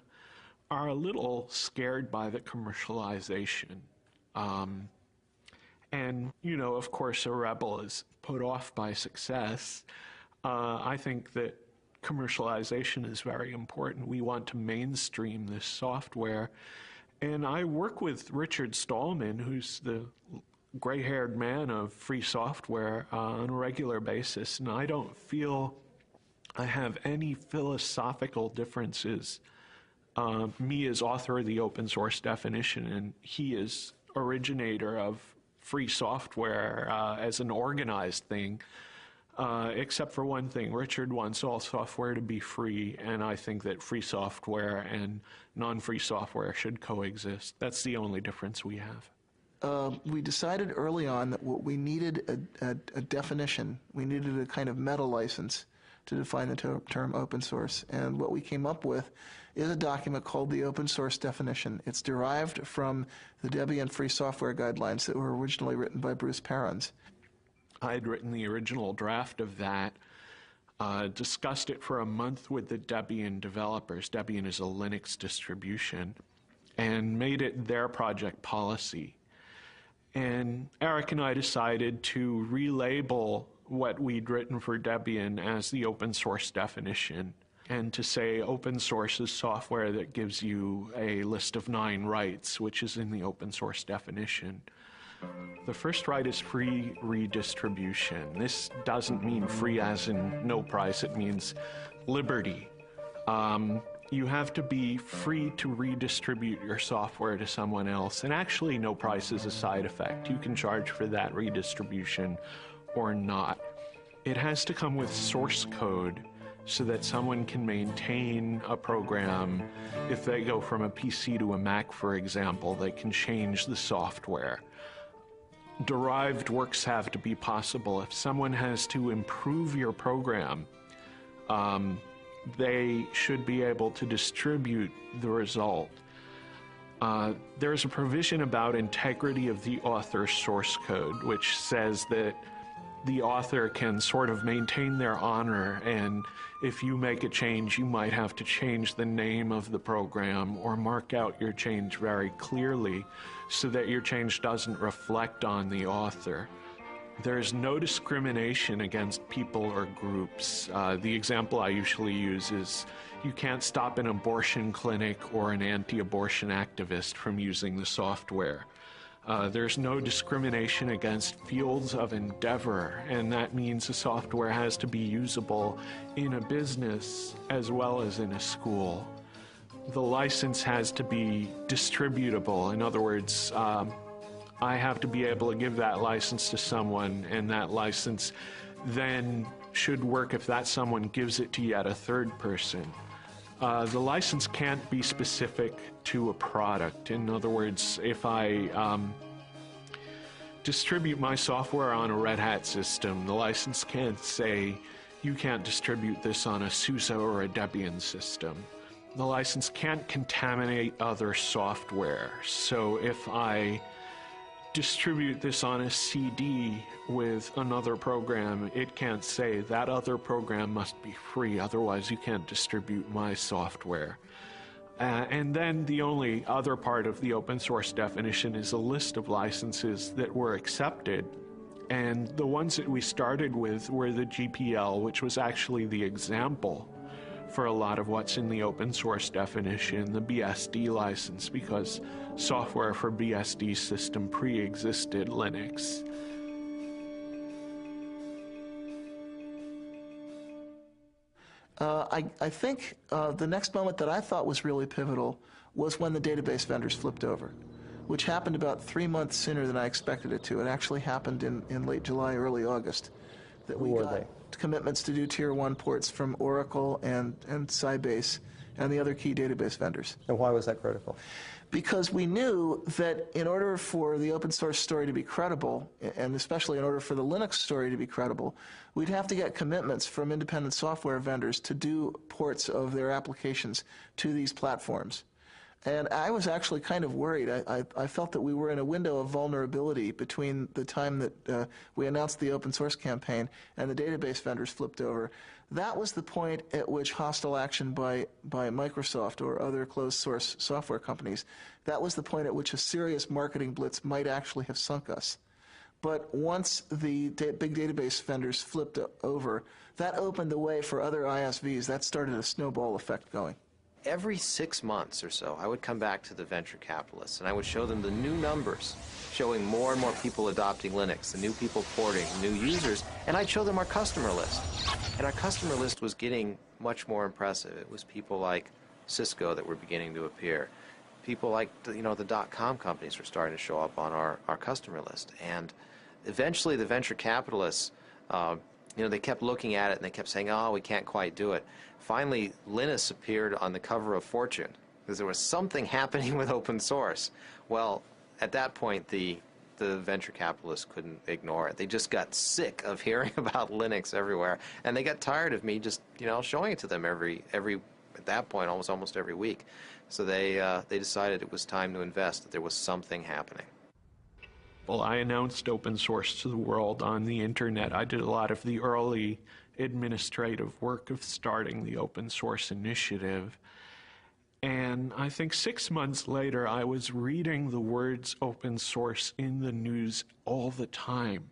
are a little scared by the commercialization. And, you know, of course, a rebel is put off by success. I think that commercialization is very important. We want to mainstream this software. And I work with Richard Stallman, who's the gray-haired man of free software, on a regular basis. And I don't feel I have any philosophical differences. Me as author of the open source definition, and he is originator of free software as an organized thing, except for one thing. Richard wants all software to be free, and I think that free software and non-free software should coexist. That's the only difference we have. we decided early on that what we needed a definition. We needed a kind of meta license to define the term open source. And what we came up with is a document called the Open Source Definition. It's derived from the Debian Free Software Guidelines that were originally written by Bruce Perens. I had written the original draft of that, discussed it for a month with the Debian developers. Debian is a Linux distribution, and made it their project policy. And Eric and I decided to relabel what we'd written for Debian as the open source definition, and to say open source is software that gives you a list of 9 rights, which is in the open source definition. The first right is free redistribution. This doesn't mean free as in no price, it means liberty. You have to be free to redistribute your software to someone else, and actually no price is a side effect. You can charge for that redistribution or not. It has to come with source code so that someone can maintain a program. If they go from a PC to a Mac, for example, they can change the software. Derived works have to be possible. If someone has to improve your program, they should be able to distribute the result. There's a provision about integrity of the author's source code, which says that the author can sort of maintain their honor, and if you make a change, you might have to change the name of the program or mark out your change very clearly so that your change doesn't reflect on the author. There's no discrimination against people or groups. The example I usually use is you can't stop an abortion clinic or an anti-abortion activist from using the software. There's no discrimination against fields of endeavor, and that means the software has to be usable in a business as well as in a school. The license has to be distributable. In other words, I have to be able to give that license to someone, and that license then should work if that someone gives it to yet a third person. The license can't be specific to a product. In other words, if I distribute my software on a Red Hat system, the license can't say, you can't distribute this on a SUSE or a Debian system. The license can't contaminate other software. So if I distribute this on a CD with another program, it can't say that other program must be free, otherwise you can't distribute my software. And then the only other part of the open source definition is a list of licenses that were accepted. And the ones that we started with were the GPL, which was actually the example for a lot of what's in the open source definition, the BSD license, because software for BSD system pre-existed Linux. I think the next moment that I thought was really pivotal was when the database vendors flipped over, which happened about 3 months sooner than I expected it to. It actually happened in late July, early August, that we got commitments to do Tier 1 ports from Oracle and Sybase and the other key database vendors. And why was that critical? Because we knew that in order for the open source story to be credible, and especially in order for the Linux story to be credible, we'd have to get commitments from independent software vendors to do ports of their applications to these platforms. And I was actually kind of worried. I felt that we were in a window of vulnerability between the time that we announced the open source campaign and the database vendors flipped over. That was the point at which hostile action by Microsoft or other closed source software companies, that was the point at which a serious marketing blitz might actually have sunk us. But once the big database vendors flipped over, that opened the way for other ISVs. That started a snowball effect going. Every 6 months or so, I would come back to the venture capitalists and I would show them the new numbers, showing more and more people adopting Linux, the new people porting, new users, and I'd show them our customer list. And our customer list was getting much more impressive. It was people like Cisco that were beginning to appear. People like, the .com companies were starting to show up on our customer list. And eventually the venture capitalists, they kept looking at it and they kept saying, oh, we can't quite do it. Finally, Linus appeared on the cover of Fortune because there was something happening with open source. Well, at that point, the venture capitalists couldn't ignore it. They just got sick of hearing about Linux everywhere, and they got tired of me just, showing it to them every at that point, almost every week. So they decided it was time to invest, that there was something happening. Well, I announced open source to the world on the internet. I did a lot of the early administrative work of starting the open source initiative. And I think 6 months later, I was reading the words open source in the news all the time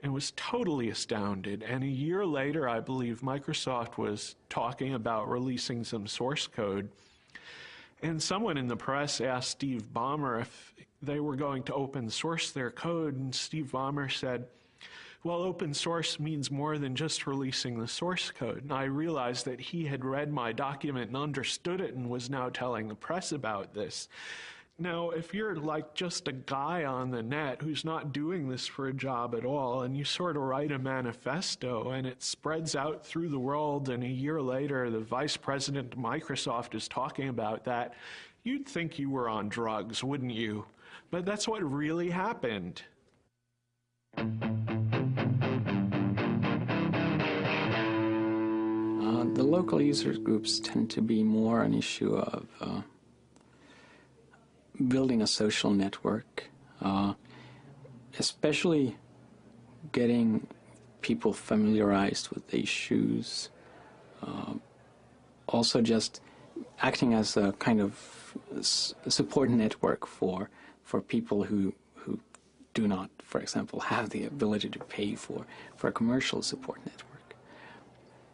and was totally astounded. And a year later, I believe Microsoft was talking about releasing some source code. And someone in the press asked Steve Ballmer if they were going to open source their code, and Steve Ballmer said, well, open source means more than just releasing the source code. And I realized that he had read my document and understood it and was now telling the press about this. Now, if you're like just a guy on the net who's not doing this for a job at all, and you sort of write a manifesto and it spreads out through the world, and a year later the vice president of Microsoft is talking about that, you'd think you were on drugs, wouldn't you? But that's what really happened. The local user groups tend to be more an issue of building a social network, especially getting people familiarized with the issues, also just acting as a kind of support network for people who do not, for example, have the ability to pay for a commercial support network.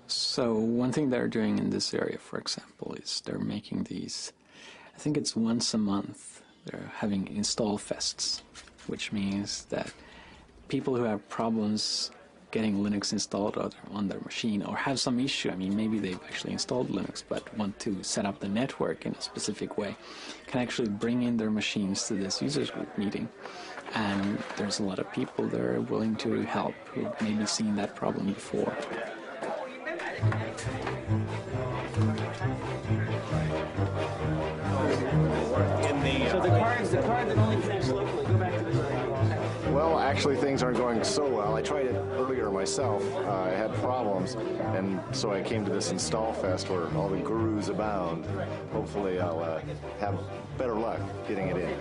So one thing they're doing in this area, for example, is they're making these, I think it's once a month, they're having install fests, which means that people who have problems getting Linux installed on their machine, or have some issue, I mean, maybe they've actually installed Linux but want to set up the network in a specific way, can actually bring in their machines to this users group meeting. And there's a lot of people that are willing to help who've maybe seen that problem before. So the card that only connects locally, go back to this. Well, actually things aren't going so well. I tried it earlier myself. I had problems, and so I came to this install fest where all the gurus abound. Hopefully I'll have better luck getting it in.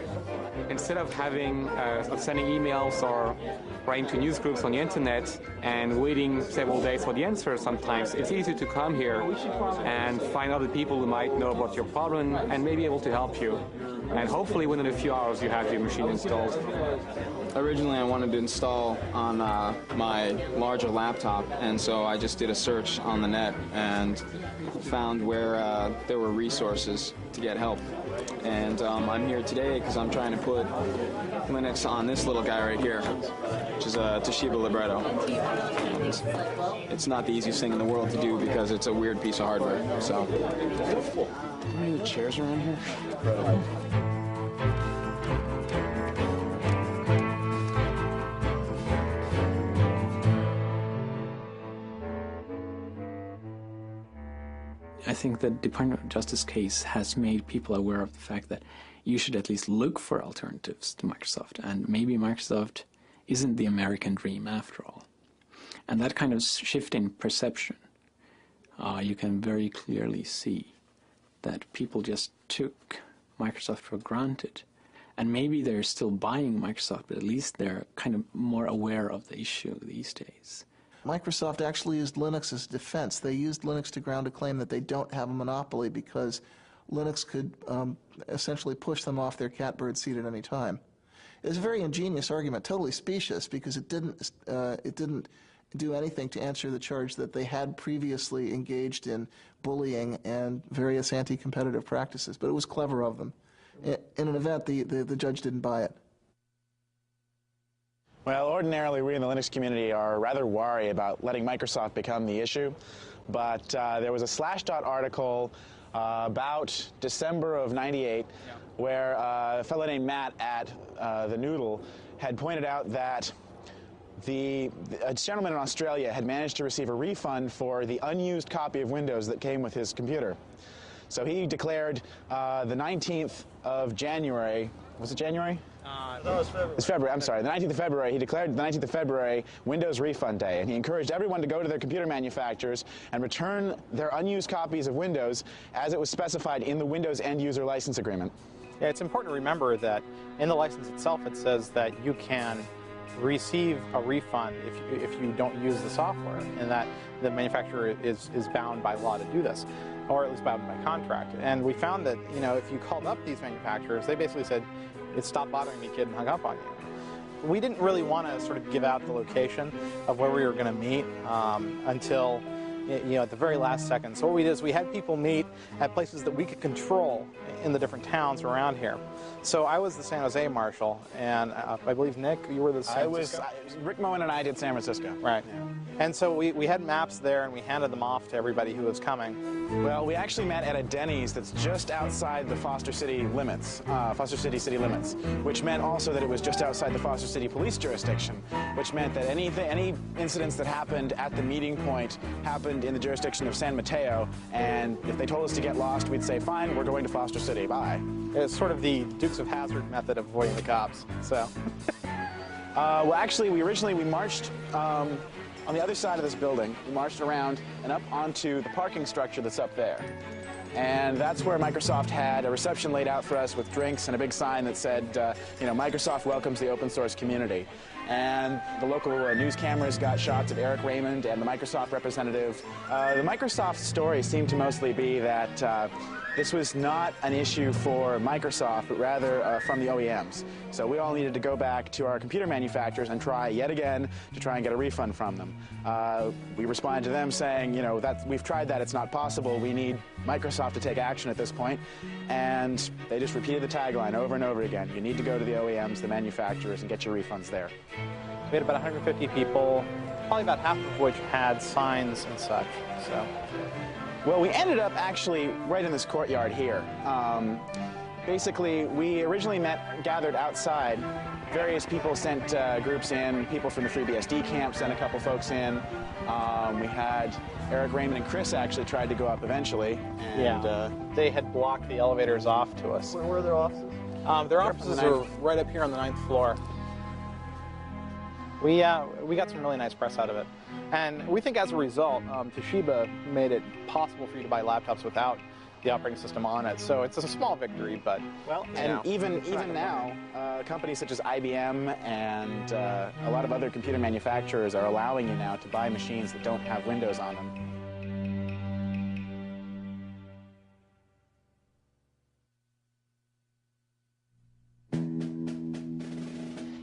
Instead of sending emails or writing to news groups on the internet and waiting several days for the answer sometimes, it's easy to come here and find other people who might know about your problem and may be able to help you. And hopefully within a few hours you have your machine installed. Originally I wanted to install on my larger laptop, and so I just did a search on the net and found where there were resources to get help. And I'm here today because I'm trying to put Linux on this little guy right here, which is a Toshiba Libretto. It's not the easiest thing in the world to do because it's a weird piece of hardware. So, how many chairs around here? I think the Department of Justice case has made people aware of the fact that you should at least look for alternatives to Microsoft, and maybe Microsoft isn't the American dream after all. And that kind of shift in perception, you can very clearly see that people just took Microsoft for granted. And maybe they're still buying Microsoft, but at least they're kind of more aware of the issue these days. Microsoft actually used Linux as defense. They used Linux to ground a claim that they don't have a monopoly because Linux could essentially push them off their catbird seat at any time. It's a very ingenious argument, totally specious, because it didn't do anything to answer the charge that they had previously engaged in bullying and various anti-competitive practices. But it was clever of them. In an event, the judge didn't buy it. Well, ordinarily we in the Linux community are rather wary about letting Microsoft become the issue, but there was a Slashdot article about December of '98 where a fellow named Matt at the Noodle had pointed out that a gentleman in Australia had managed to receive a refund for the unused copy of Windows that came with his computer. So he declared the 19th of January, was it January? No, it's February. It's February, I'm sorry. The 19th of February, he declared the 19th of February Windows Refund Day, and he encouraged everyone to go to their computer manufacturers and return their unused copies of Windows as it was specified in the Windows End User License Agreement. Yeah, it's important to remember that in the license itself it says that you can receive a refund if you don't use the software, and that the manufacturer is bound by law to do this, or at least bound by contract. And we found that, you know, if you called up these manufacturers, they basically said, "It stopped bothering me, kid," and hung up on you. We didn't really want to sort of give out the location of where we were going to meet until, you know, at the very last second. So what we did is we had people meet at places that we could control in the different towns around here. So I was the San Jose marshal, and I believe, Nick, you were the San Francisco? Rick Moen and I did San Francisco. Right. Yeah. And so we had maps there, and we handed them off to everybody who was coming. Well, we actually met at a Denny's that's just outside the Foster City limits, Foster City city limits, which meant also that it was just outside the Foster City police jurisdiction, which meant that any incidents that happened at the meeting point happened in the jurisdiction of San Mateo, and if they told us to get lost, we'd say, fine, we're going to Foster City, bye. It's sort of the Dukes of Hazzard method of avoiding the cops, so. Well, actually, we marched on the other side of this building. We marched around and up onto the parking structure that's up there. And that's where Microsoft had a reception laid out for us with drinks and a big sign that said, you know, Microsoft welcomes the open source community. And the local news cameras got shots of Eric Raymond and the Microsoft representative. The Microsoft story seemed to mostly be that this was not an issue for Microsoft, but rather from the OEMs. So we all needed to go back to our computer manufacturers and try yet again to try and get a refund from them. We responded to them saying, you know, we've tried that, it's not possible. We need Microsoft to take action at this point. And they just repeated the tagline over and over again. You need to go to the OEMs, the manufacturers, and get your refunds there. We had about 150 people, probably about half of which had signs and such, so. Well, we ended up actually right in this courtyard here. Basically, we originally gathered outside. Various people sent groups in. People from the FreeBSD camp sent a couple folks in. We had Eric Raymond and Chris actually tried to go up eventually. And, they had blocked the elevators off to us. Where were their offices? Their offices are right up here on the 9th floor. We got some really nice press out of it. And we think as a result, Toshiba made it possible for you to buy laptops without the operating system on it. So it's a small victory, but, well, and even now, companies such as IBM and a lot of other computer manufacturers are allowing you now to buy machines that don't have Windows on them.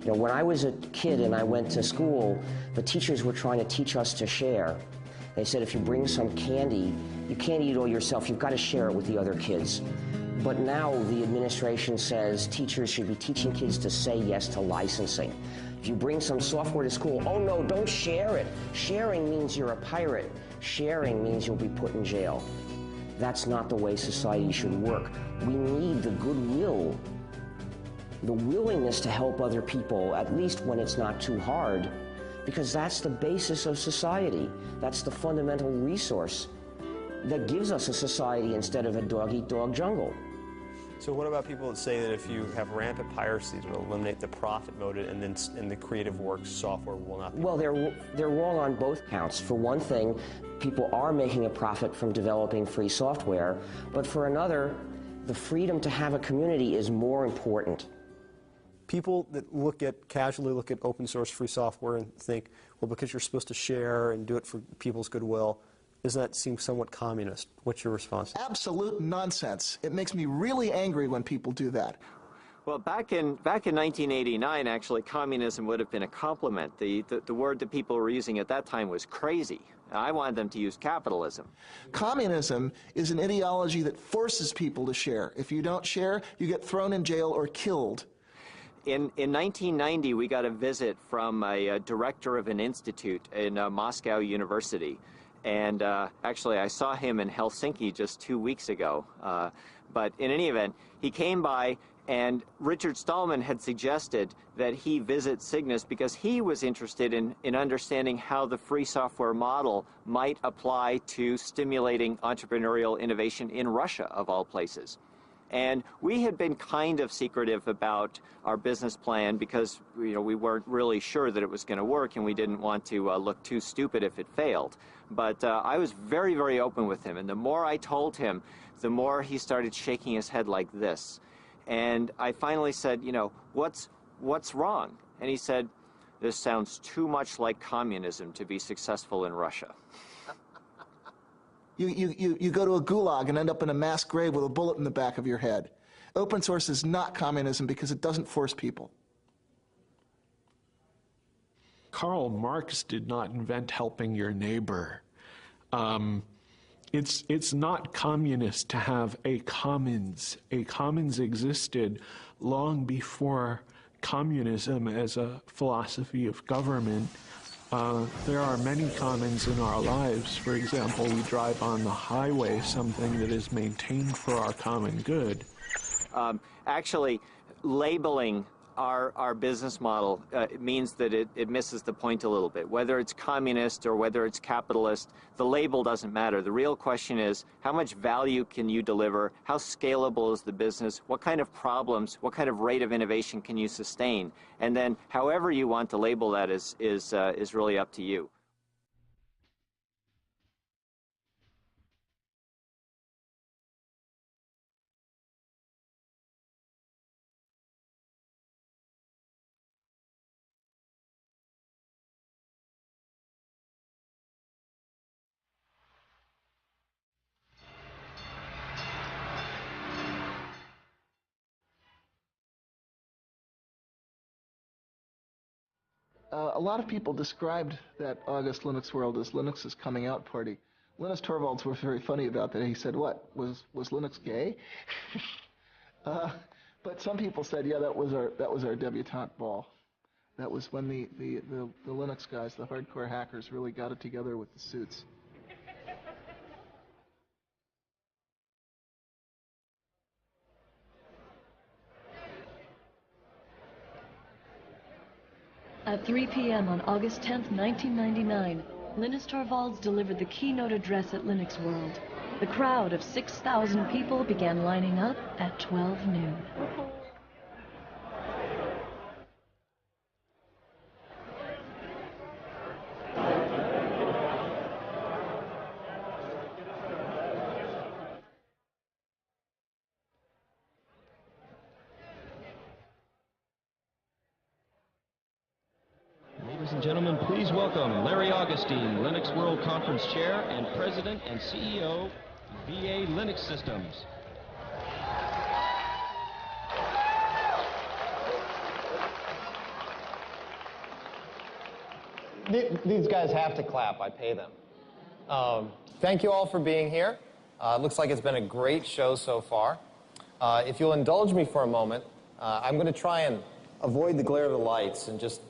You know, when I was a kid and I went to school, the teachers were trying to teach us to share. They said if you bring some candy, you can't eat it all yourself, you've got to share it with the other kids. But now the administration says teachers should be teaching kids to say yes to licensing. If you bring some software to school, oh no, don't share it. Sharing means you're a pirate. Sharing means you'll be put in jail. That's not the way society should work. We need the goodwill, the willingness to help other people, at least when it's not too hard, because that's the basis of society. That's the fundamental resource that gives us a society instead of a dog-eat-dog jungle. So what about people that say that if you have rampant piracy, it will eliminate the profit motive, and then in the creative works, software will not be? Well, they're wrong on both counts. For one thing, people are making a profit from developing free software, but for another, the freedom to have a community is more important. People that casually look at open source free software and think, well, because you're supposed to share and do it for people's goodwill, doesn't that seem somewhat communist? What's your response? Absolute nonsense. It makes me really angry when people do that. Well, back in 1989, actually, communism would have been a compliment. The word that people were using at that time was crazy. I wanted them to use capitalism. Communism is an ideology that forces people to share. If you don't share, you get thrown in jail or killed. In 1990, we got a visit from a director of an institute in Moscow University. And actually, I saw him in Helsinki just 2 weeks ago. But in any event, he came by And Richard Stallman had suggested that he visit Cygnus because he was interested in understanding how the free software model might apply to stimulating entrepreneurial innovation in Russia, of all places. And we had been kind of secretive about our business plan because we weren't really sure that it was going to work, and we didn't want to look too stupid if it failed. But I was very, very open with him, and the more I told him, the more he started shaking his head like this. And I finally said, what's wrong? And he said, this sounds too much like communism to be successful in Russia. You go to a gulag and end up in a mass grave with a bullet in the back of your head. Open source is not communism because it doesn't force people. Karl Marx did not invent helping your neighbor. It's not communist to have a commons. A commons existed long before communism as a philosophy of government. There are many commons in our lives. For example, we drive on the highway, something that is maintained for our common good. Actually, labeling our business model means that it misses the point a little bit. Whether it's communist or whether it's capitalist, the label doesn't matter. The real question is, how much value can you deliver? How scalable is the business? What kind of problems, what kind of rate of innovation can you sustain? And then however you want to label that is really up to you. A lot of people described that August Linux World as Linux's coming out party. Linus Torvalds was very funny about that. He said, "What, was Linux gay?" But some people said, "Yeah, that was our debutante ball. That was when the Linux guys, the hardcore hackers, really got it together with the suits." At 3 p.m. on August 10th, 1999, Linus Torvalds delivered the keynote address at Linux World. The crowd of 6,000 people began lining up at 12 noon. Ladies and gentlemen, please welcome Larry Augustine, Linux World Conference Chair and President and CEO, VA Linux Systems. These guys have to clap. I pay them. Thank you all for being here. It looks like it's been a great show so far. If you'll indulge me for a moment, I'm going to try and avoid the glare of the lights and just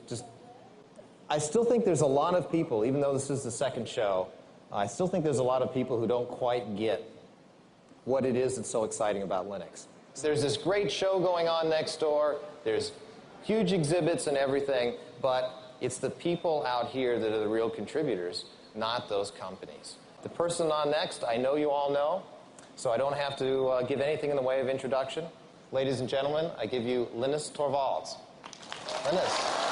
I still think there's a lot of people, even though this is the second show, I still think there's a lot of people who don't quite get what it is that's so exciting about Linux. There's this great show going on next door, there's huge exhibits and everything, but it's the people out here that are the real contributors, not those companies. The person on next, I know you all know, so I don't have to give anything in the way of introduction. Ladies and gentlemen, I give you Linus Torvalds. Linus.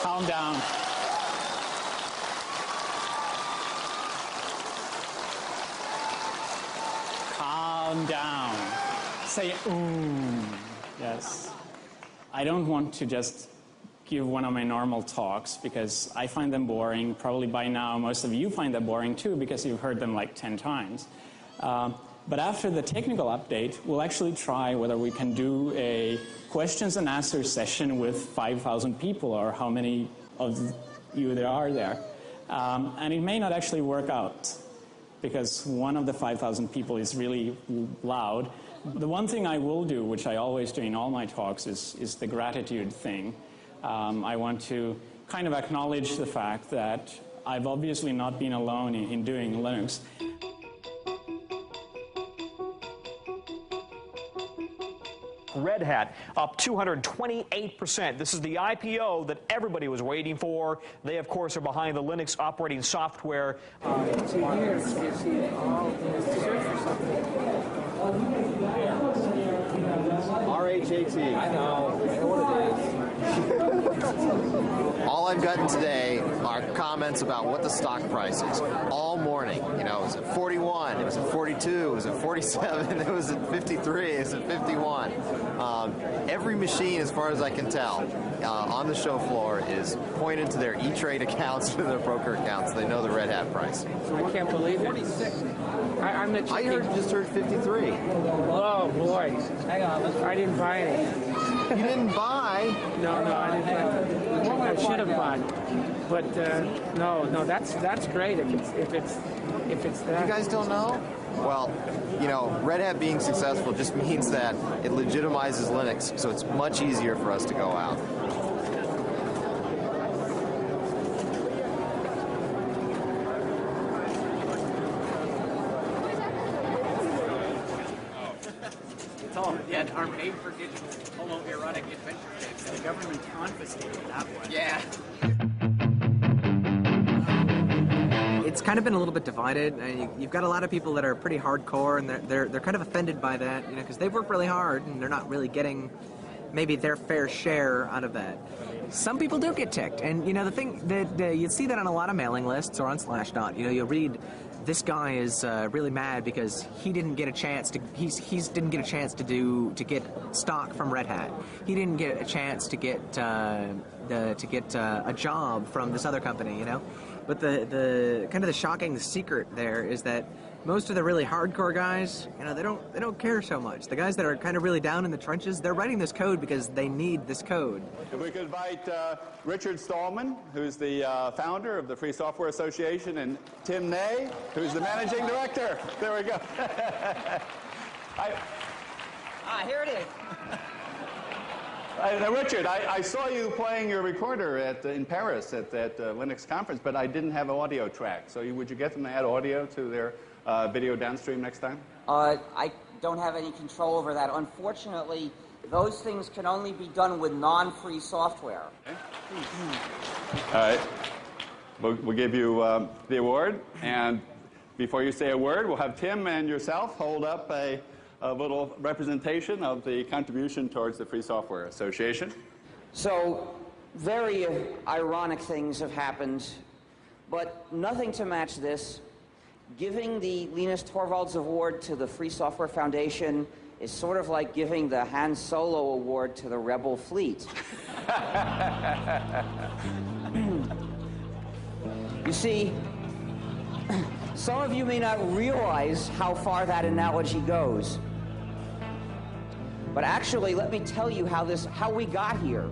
Calm down. Calm down. Say, ooh. Yes. I don't want to just give one of my normal talks because I find them boring. Probably by now most of you find them boring too because you've heard them like 10 times. But after the technical update, we'll actually try whether we can do a questions and answers session with 5,000 people or how many of you there are there. And it may not actually work out because one of the 5,000 people is really loud. The one thing I will do, which I always do in all my talks, is the gratitude thing. I want to kind of acknowledge the fact that I've obviously not been alone in doing Linux. Red Hat up 228%. This is the IPO that everybody was waiting for. They, of course, are behind the Linux operating software. So here, you see all this search for something. RHAT. I know what it is. All I've gotten today are comments about what the stock price is. All morning. You know, it was at 41, it was at 42, it was at 47, it was at 53, it was at 51. Every machine, as far as I can tell, on the show floor is pointed to their E-Trade accounts, to their broker accounts. They know the Red Hat price. So I can't believe it. I'm not checking. Just heard 53. Oh, boy. Hang on. I didn't buy any. You didn't buy? No, I didn't buy. I should have bought. But, no, that's great if it's that. You guys don't know? Well, you know, Red Hat being successful just means that it legitimizes Linux, so it's much easier for us to go out. Yeah, our made-for digital homoerotic adventure tapes. The government confiscated that one. Yeah. It's kind of been a little bit divided. You've got a lot of people that are pretty hardcore, and they're kind of offended by that, you know, because they work really hard and they're not really getting maybe their fair share out of that. Some people do get ticked, and you know the thing that you see that on a lot of mailing lists or on Slashdot. You know, you'll read, this guy is really mad because he didn't get a chance to didn't get a chance to get stock from Red Hat. He didn't get a chance to get a job from this other company, you know. But the kind of the shocking secret there is that most of the really hardcore guys, you know, they don't care so much. The guys that are kind of really down in the trenches, they're writing this code because they need this code. If we could invite Richard Stallman, who's the founder of the Free Software Association, and Tim Ney, who's the managing director. There we go. Here it is. Now, Richard, I saw you playing your recorder in Paris at that Linux conference, but I didn't have an audio track. So would you get them to add audio to their video downstream next time? I don't have any control over that. Unfortunately, those things can only be done with non-free software. Okay. All right. We'll give you the award, and before you say a word, we'll have Tim and yourself hold up a little representation of the contribution towards the Free Software Association. So, very ironic things have happened, but nothing to match this. Giving the Linus Torvalds Award to the Free Software Foundation is sort of like giving the Han Solo Award to the Rebel Fleet. You see, some of you may not realize how far that analogy goes. But actually, let me tell you how we got here.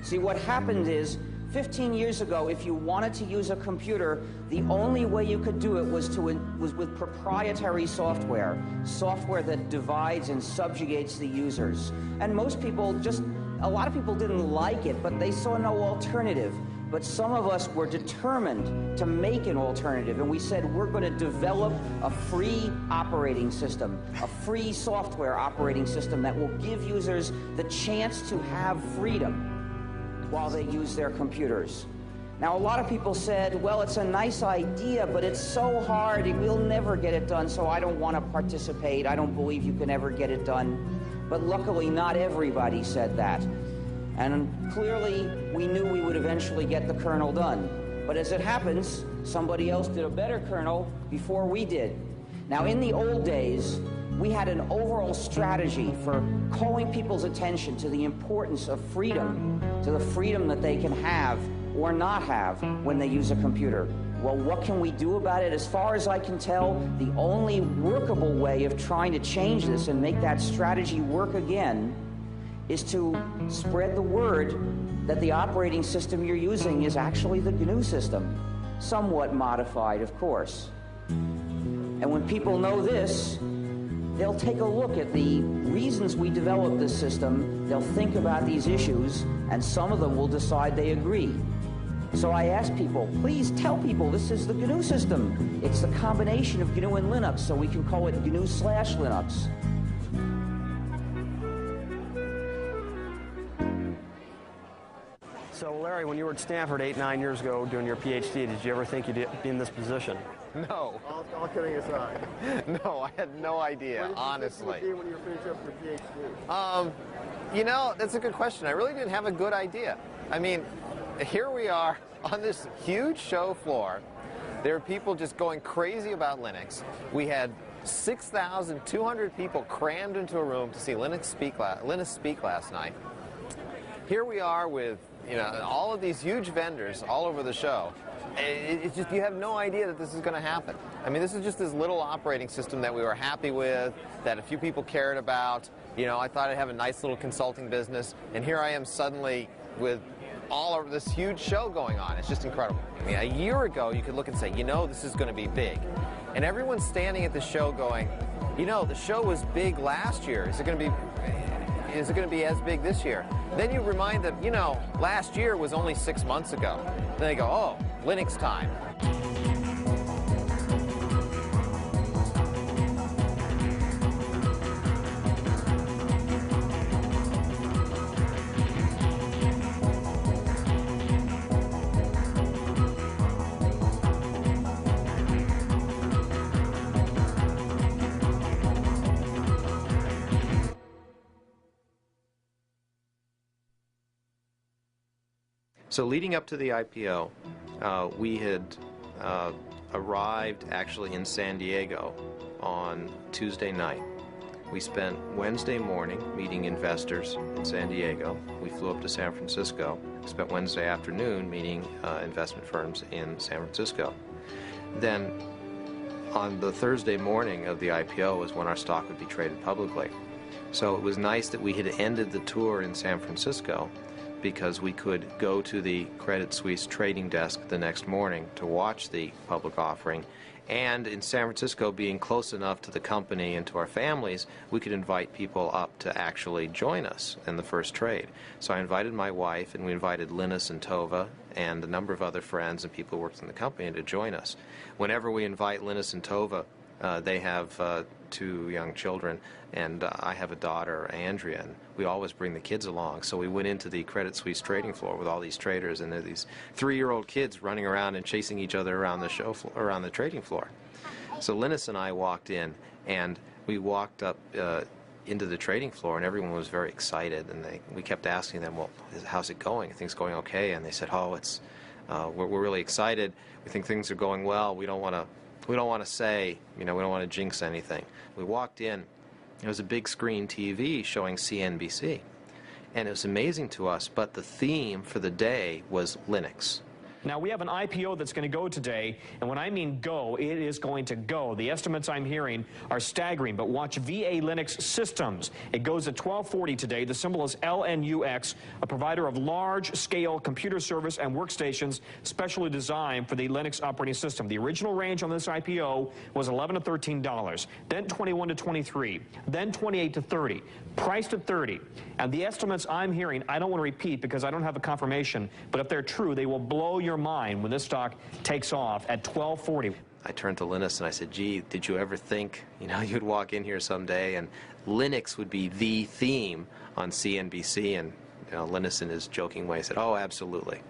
See, what happened is, 15 years ago, if you wanted to use a computer, the only way you could do it was with proprietary software that divides and subjugates the users. And most people a lot of people didn't like it, but they saw no alternative. But some of us were determined to make an alternative, and we said we're going to develop a free operating system, a free software operating system that will give users the chance to have freedom while they use their computers. Now, a lot of people said, well, it's a nice idea, but it's so hard, we'll never get it done, so I don't want to participate. I don't believe you can ever get it done. But luckily, not everybody said that. And clearly, we knew we would eventually get the kernel done. But as it happens, somebody else did a better kernel before we did. Now, in the old days, we had an overall strategy for calling people's attention to the importance of freedom, to the freedom that they can have or not have when they use a computer. Well, what can we do about it? As far as I can tell, the only workable way of trying to change this and make that strategy work again is to spread the word that the operating system you're using is actually the GNU system, somewhat modified, of course. And when people know this, they'll take a look at the reasons we developed this system, they'll think about these issues, and some of them will decide they agree. So I ask people, please tell people this is the GNU system. It's the combination of GNU and Linux, so we can call it GNU/Linux. So Larry, when you were at Stanford 8-9 years ago doing your PhD, did you ever think you'd be in this position? No. All kidding aside. No, I had no idea, honestly. What did you think you would be when you were finishing up your PhD? You know, that's a good question. I really didn't have a good idea. I mean, here we are on this huge show floor. There are people just going crazy about Linux. We had 6,200 people crammed into a room to see Linux speak last night. Here we are with, you know, all of these huge vendors all over the show. It's just, you have no idea that this is going to happen. I mean, this is just this little operating system that we were happy with, that a few people cared about. You know, I thought I'd have a nice little consulting business, and here I am suddenly with all over this huge show going on. It's just incredible. I mean, a year ago, you could look and say, you know, this is going to be big. And everyone's standing at the show going, you know, the show was big last year. Is it going to be as big this year? Then you remind them, you know, last year was only 6 months ago. Then they go, oh, Linux time. So leading up to the IPO, we had arrived actually in San Diego on Tuesday night. We spent Wednesday morning meeting investors in San Diego. We flew up to San Francisco. Spent Wednesday afternoon meeting investment firms in San Francisco. Then on the Thursday morning of the IPO was when our stock would be traded publicly. So it was nice that we had ended the tour in San Francisco, because we could go to the Credit Suisse trading desk the next morning to watch the public offering. And in San Francisco, being close enough to the company and to our families, we could invite people up to actually join us in the first trade. So I invited my wife, and we invited Linus and Tova and a number of other friends and people who worked in the company to join us. Whenever we invite Linus and Tova, they have 2 young children, and I have a daughter, Andrea, and we always bring the kids along. So we went into the Credit Suisse trading floor with all these traders, and there are these 3-year-old kids running around and chasing each other around the show floor, around the trading floor. So Linus and I walked in, and we walked up into the trading floor, and everyone was very excited, and we kept asking them, well, how's it going? Are things going okay? And they said, oh, it's we're really excited. We think things are going well. We don't want to say, you know, we don't want to jinx anything. We walked in. There was a big screen TV showing CNBC, and it was amazing to us, but the theme for the day was Linux. Now, we have an IPO that's going to go today, and when I mean go, it is going to go. The estimates I'm hearing are staggering, but watch VA Linux Systems. It goes at 1240 today. The symbol is LNUX, a provider of large-scale computer service and workstations specially designed for the Linux operating system. The original range on this IPO was $11 to $13, then $21 to $23, then $28 to $30, priced at $30. And the estimates I'm hearing, I don't want to repeat because I don't have a confirmation, but if they're true, they will blow your mind when this stock takes off at 1240. I turned to Linus and I said, gee, did you ever think, you know, you'd walk in here someday and Linux would be the theme on CNBC? And you know, Linus, in his joking way, said, oh, absolutely.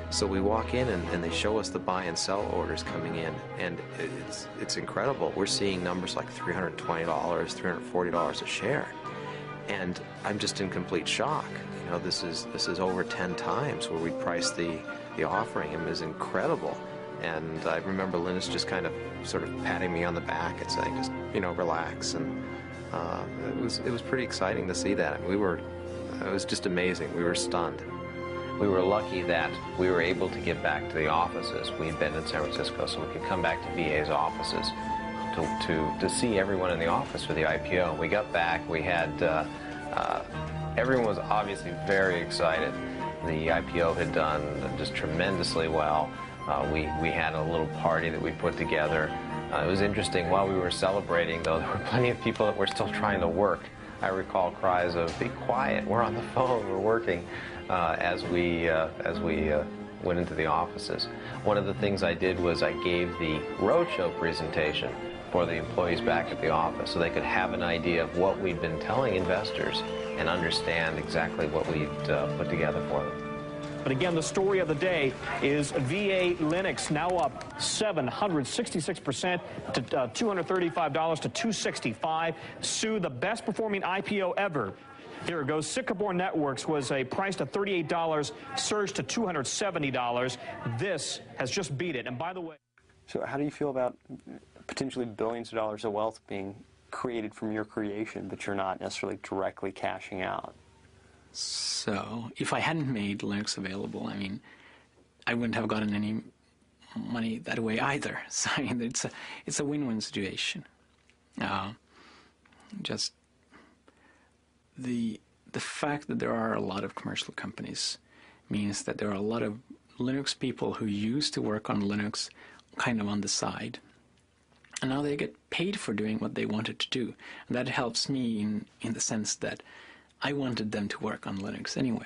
So we walk in and they show us the buy and sell orders coming in, and it's incredible. We're seeing numbers like $320, $340 a share, and I'm just in complete shock. You know, this is over 10 times where we priced the offering. It was incredible. And I remember Linus just kind of sort of patting me on the back and saying, just, you know, relax. And it was pretty exciting to see that. I mean, it was just amazing. We were stunned. We were lucky that we were able to get back to the offices. We'd been in San Francisco, so we could come back to VA's offices to see everyone in the office for the IPO. We got back. We had everyone was obviously very excited. The IPO had done just tremendously well. We had a little party that we put together. It was interesting. While we were celebrating, though, there were plenty of people that were still trying to work. I recall cries of, be quiet, we're on the phone, we're working, as we went into the offices. One of the things I did was I gave the roadshow presentation for the employees back at the office so they could have an idea of what we'd been telling investors and understand exactly what we'd put together for them. But again, the story of the day is VA Linux now up 766% to $235 to $265. Sue, the best performing IPO ever. Here it goes. Sycamore Networks was priced at $38, surged to $270. This has just beat it. And by the way... So how do you feel about potentially billions of dollars of wealth being created from your creation, but you're not necessarily directly cashing out? So if I hadn't made Linux available, I mean, I wouldn't have gotten any money that way either. So I mean, it's a win-win situation. Just the fact that there are a lot of commercial companies means that there are a lot of Linux people who used to work on Linux kind of on the side. And now they get paid for doing what they wanted to do. And that helps me in the sense that I wanted them to work on Linux anyway.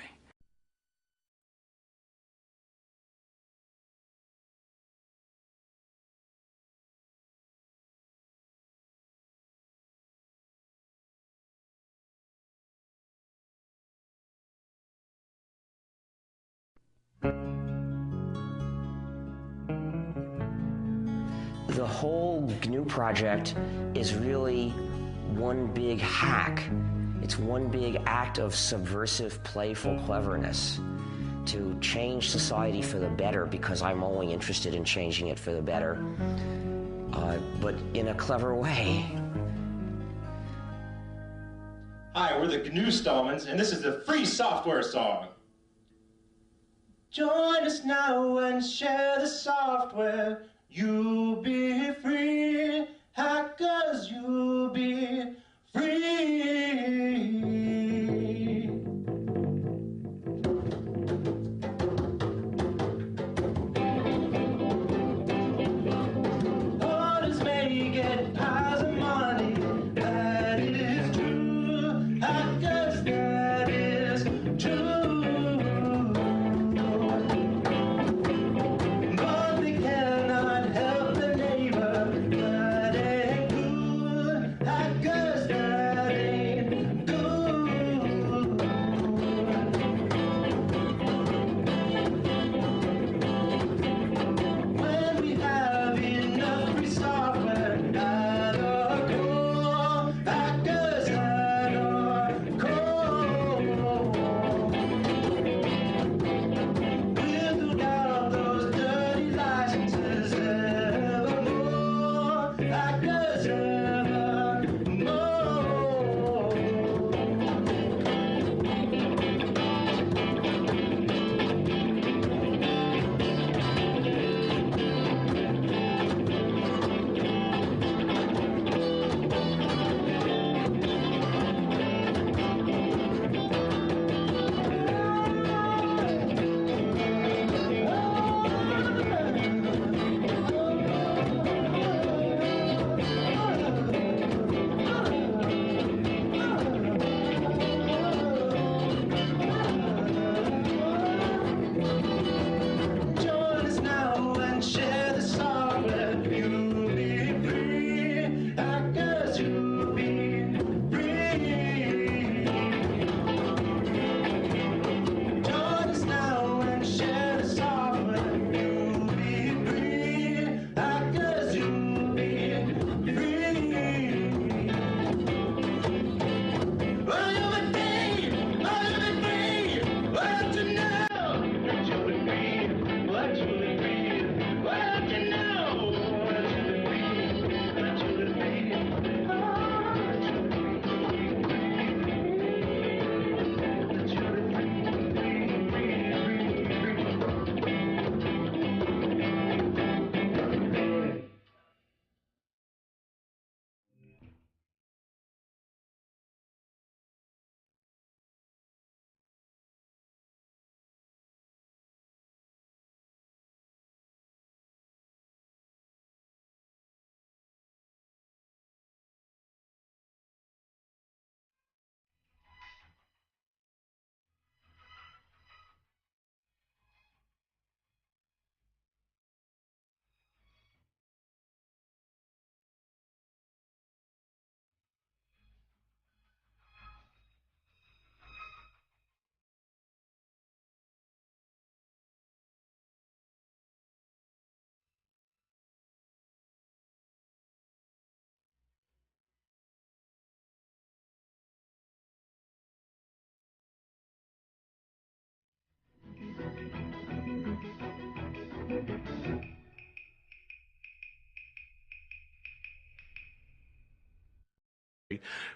The whole GNU project is really one big hack. It's one big act of subversive, playful cleverness to change society for the better, because I'm only interested in changing it for the better, but in a clever way. Hi, we're the GNU Stallmans, and this is the free software song. Join us now and share the software. You'll be free, hackers, you'll be free. Orders may get piles of money, that is true. Hackers, that is true. But they cannot help their neighbor, that ain't good. Hackers, that ain't good.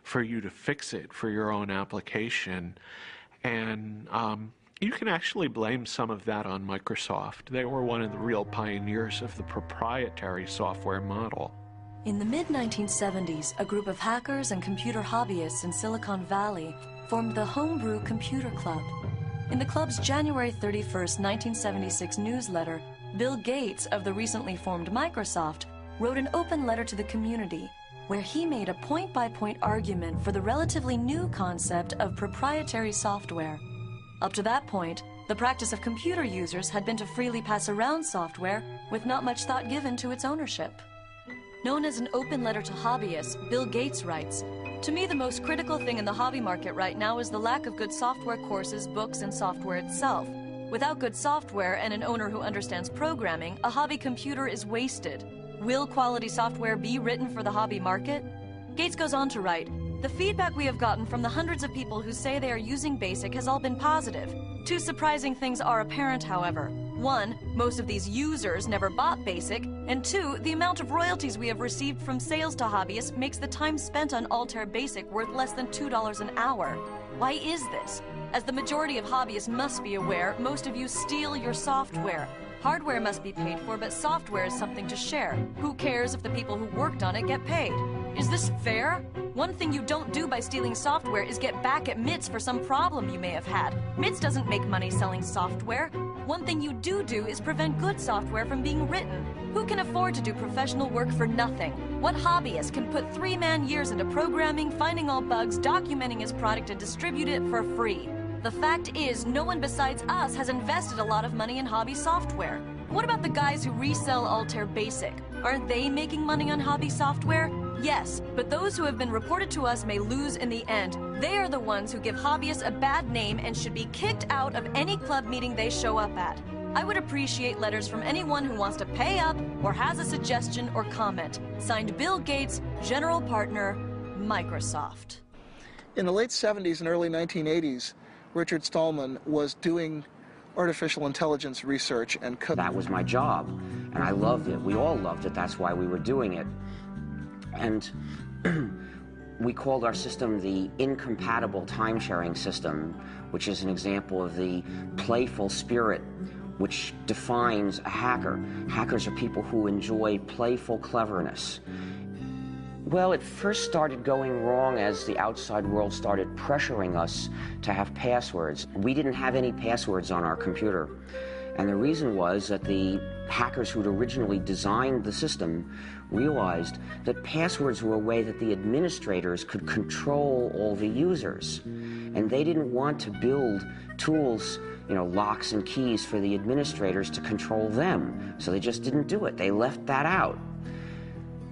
for you to fix it for your own application. And you can actually blame some of that on Microsoft. They were one of the real pioneers of the proprietary software model. In the mid-1970s, a group of hackers and computer hobbyists in Silicon Valley formed the Homebrew Computer Club. In the club's January 31st, 1976 newsletter, Bill Gates of the recently formed Microsoft wrote an open letter to the community where he made a point-by-point argument for the relatively new concept of proprietary software. Up to that point, the practice of computer users had been to freely pass around software with not much thought given to its ownership. Known as an open letter to hobbyists, Bill Gates writes, "To me, the most critical thing in the hobby market right now is the lack of good software courses, books, and software itself. Without good software and an owner who understands programming, a hobby computer is wasted. Will quality software be written for the hobby market?" Gates goes on to write, "The feedback we have gotten from the hundreds of people who say they are using BASIC has all been positive. Two surprising things are apparent, however. One, most of these users never bought BASIC, and two, the amount of royalties we have received from sales to hobbyists makes the time spent on Altair BASIC worth less than $2 an hour. Why is this? As the majority of hobbyists must be aware, most of you steal your software. Hardware must be paid for, but software is something to share. Who cares if the people who worked on it get paid? Is this fair? One thing you don't do by stealing software is get back at MITS for some problem you may have had. MITS doesn't make money selling software. One thing you do is prevent good software from being written. Who can afford to do professional work for nothing? What hobbyist can put 3-man years into programming, finding all bugs, documenting his product, and distribute it for free? The fact is, no one besides us has invested a lot of money in hobby software. What about the guys who resell Altair BASIC? Aren't they making money on hobby software? Yes, but those who have been reported to us may lose in the end. They are the ones who give hobbyists a bad name and should be kicked out of any club meeting they show up at. I would appreciate letters from anyone who wants to pay up or has a suggestion or comment. Signed, Bill Gates, General Partner, Microsoft." In the late 70s and early 1980s, Richard Stallman was doing artificial intelligence research and coding. That was my job, and I loved it. We all loved it. That's why we were doing it. And we called our system the incompatible time-sharing system, which is an example of the playful spirit which defines a hacker. Hackers are people who enjoy playful cleverness. Well, it first started going wrong as the outside world started pressuring us to have passwords. We didn't have any passwords on our computer. And the reason was that the hackers who'd originally designed the system realized that passwords were a way that the administrators could control all the users. And they didn't want to build tools, locks and keys for the administrators to control them. So they just didn't do it. They left that out.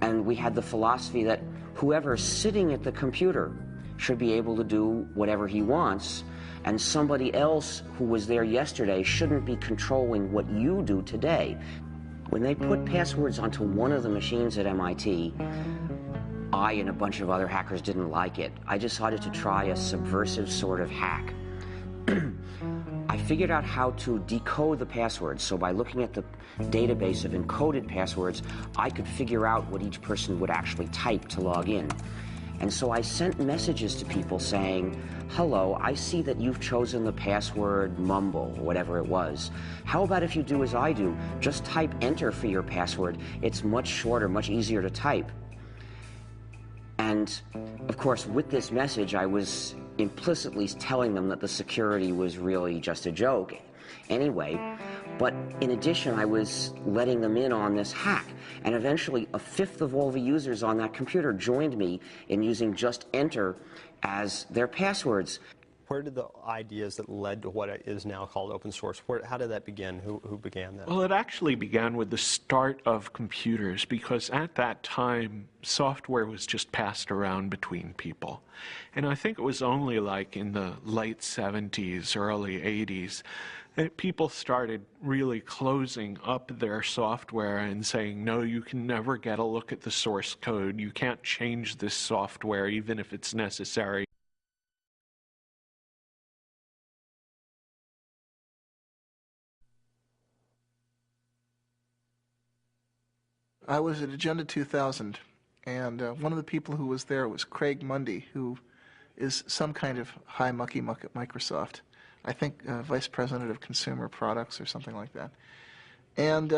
And we had the philosophy that whoever's sitting at the computer should be able to do whatever he wants, and somebody else who was there yesterday shouldn't be controlling what you do today. When they put passwords onto one of the machines at MIT, I and a bunch of other hackers didn't like it. I decided to try a subversive sort of hack. I figured out how to decode the passwords, so by looking at the database of encoded passwords, I could figure out what each person would actually type to log in. And so I sent messages to people saying, "Hello, I see that you've chosen the password mumble," or whatever it was. "How about if you do as I do? Just type enter for your password. It's much shorter, much easier to type." And of course, with this message, I was implicitly telling them that the security was really just a joke anyway. But in addition, I was letting them in on this hack. And eventually, a fifth of all the users on that computer joined me in using just enter as their passwords. Where did the ideas that led to what is now called open source, how did that begin? Who began that? Well, it actually began with the start of computers, because at that time, software was just passed around between people. And I think it was only like in the late 70s, early 80s, that people started really closing up their software and saying, no, you can never get a look at the source code. You can't change this software even if it's necessary. I was at Agenda 2000, And one of the people who was there was Craig Mundy, who is some kind of high mucky muck at Microsoft. I think Vice President of Consumer Products or something like that. And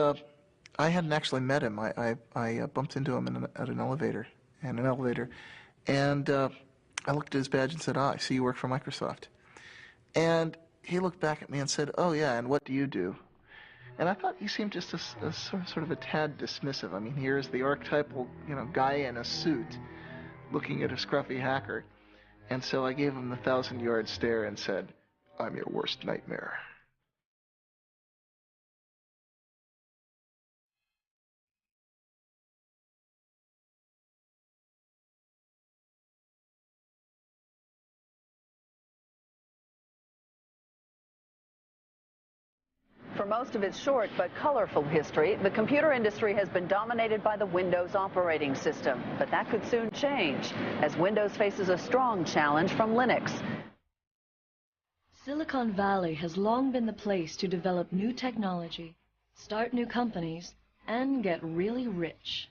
I hadn't actually met him. I bumped into him at an elevator, and I looked at his badge and said, "Ah, I see you work for Microsoft." And he looked back at me and said, "Oh yeah, and what do you do?" And I thought he seemed just a sort of a tad dismissive. I mean, here's the archetypal, guy in a suit looking at a scruffy hacker. And so I gave him the 1,000-yard stare and said, "I'm your worst nightmare." For most of its short but colorful history, the computer industry has been dominated by the Windows operating system. But that could soon change, as Windows faces a strong challenge from Linux. Silicon Valley has long been the place to develop new technology, start new companies, and get really rich.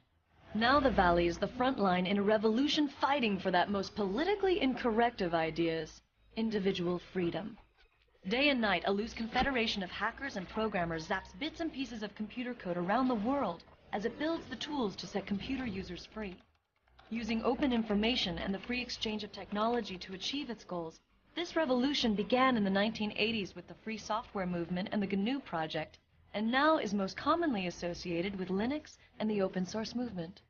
Now the Valley is the front line in a revolution fighting for that most politically incorrect of ideas, individual freedom. Day and night, a loose confederation of hackers and programmers zaps bits and pieces of computer code around the world as it builds the tools to set computer users free. Using open information and the free exchange of technology to achieve its goals, this revolution began in the 1980s with the free software movement and the GNU project, and now is most commonly associated with Linux and the open source movement.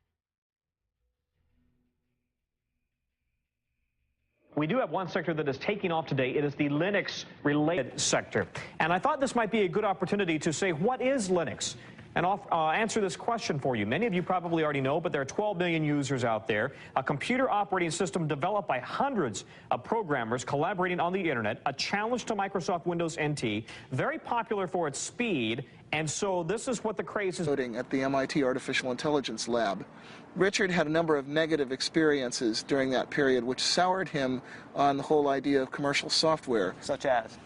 We do have one sector that is taking off today. It is the Linux-related sector. And I thought this might be a good opportunity to say, what is Linux? And I'll answer this question for you. Many of you probably already know, but there are 12 million users out there. A computer operating system developed by hundreds of programmers collaborating on the internet. A challenge to Microsoft Windows NT. Very popular for its speed. And so this is what the craze is. At the MIT Artificial Intelligence Lab. Richard had a number of negative experiences during that period which soured him on the whole idea of commercial software. Such as?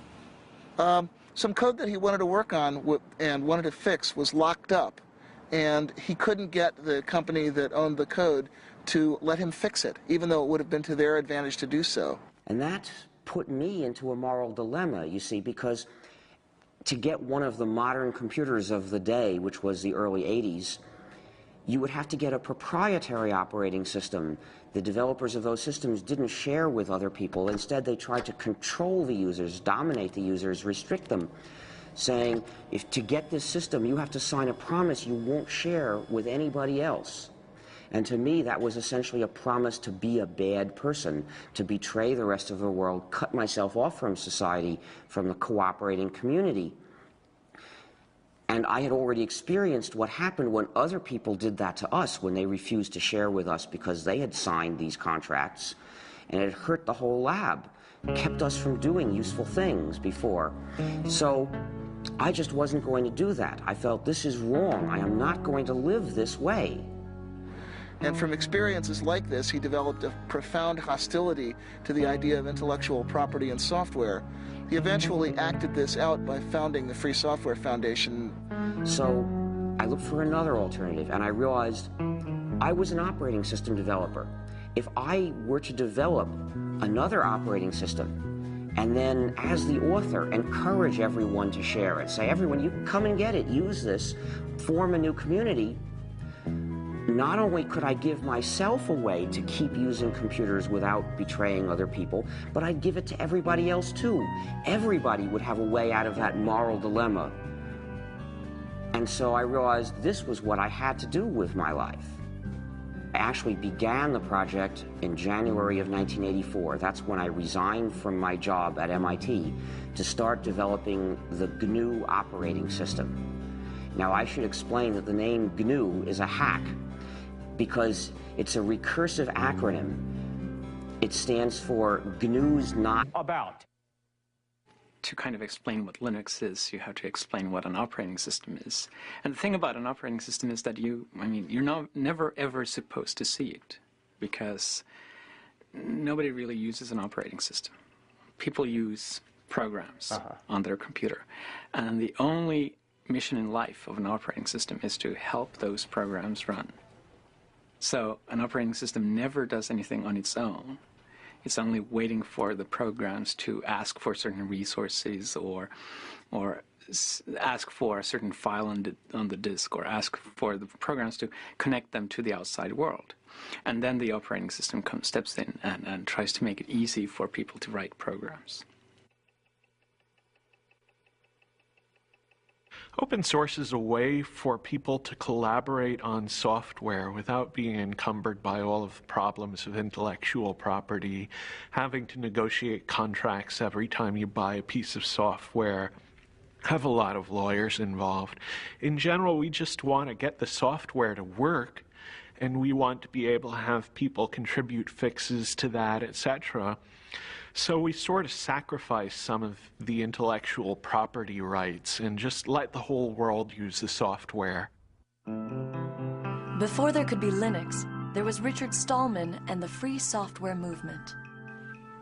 Some code that he wanted to work on and wanted to fix was locked up, and he couldn't get the company that owned the code to let him fix it, even though it would have been to their advantage to do so. And that put me into a moral dilemma, you see, because to get one of the modern computers of the day, which was the early 80s, you would have to get a proprietary operating system. The developers of those systems didn't share with other people. Instead, they tried to control the users, dominate the users, restrict them, saying, if to get this system, you have to sign a promise you won't share with anybody else. And to me, that was essentially a promise to be a bad person, to betray the rest of the world, cut myself off from society, from the cooperating community. And I had already experienced what happened when other people did that to us, when they refused to share with us because they had signed these contracts. And it hurt the whole lab, kept us from doing useful things before. So I just wasn't going to do that. I felt, this is wrong. I am not going to live this way. And from experiences like this, he developed a profound hostility to the idea of intellectual property in software. He eventually acted this out by founding the Free Software Foundation. So I looked for another alternative, and I realized I was an operating system developer. If I were to develop another operating system, and then as the author encourage everyone to share it, say, everyone, you come and get it, use this, form a new community, not only could I give myself a way to keep using computers without betraying other people, but I'd give it to everybody else too. Everybody would have a way out of that moral dilemma. And so I realized this was what I had to do with my life. I actually began the project in January of 1984. That's when I resigned from my job at MIT to start developing the GNU operating system. Now, I should explain that the name GNU is a hack, because it's a recursive acronym. It stands for GNU's not about. To kind of explain what Linux is, you have to explain what an operating system is. And the thing about an operating system is that you're never ever supposed to see it, because nobody really uses an operating system. People use programs on their computer, and the only mission in life of an operating system is to help those programs run. So an operating system never does anything on its own. It's only waiting for the programs to ask for certain resources or ask for a certain file on the disk, or ask for the programs to connect them to the outside world. And then the operating system steps in and tries to make it easy for people to write programs. Open source is a way for people to collaborate on software without being encumbered by all of the problems of intellectual property, having to negotiate contracts every time you buy a piece of software, have a lot of lawyers involved. In general, we just want to get the software to work, and we want to be able to have people contribute fixes to that, etc. So we sort of sacrifice some of the intellectual property rights and just let the whole world use the software. Before there could be Linux, there was Richard Stallman and the free software movement.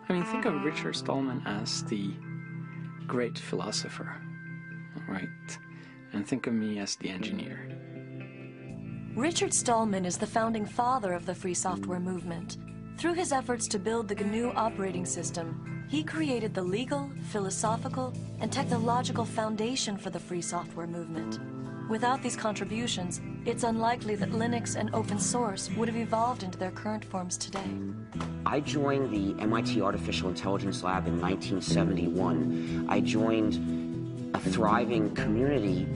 I mean, think of Richard Stallman as the great philosopher, right? And think of me as the engineer. Richard Stallman is the founding father of the free software movement. Through his efforts to build the GNU operating system, he created the legal, philosophical, and technological foundation for the free software movement. Without these contributions, it's unlikely that Linux and open source would have evolved into their current forms today. I joined the MIT Artificial Intelligence Lab in 1971. I joined a thriving community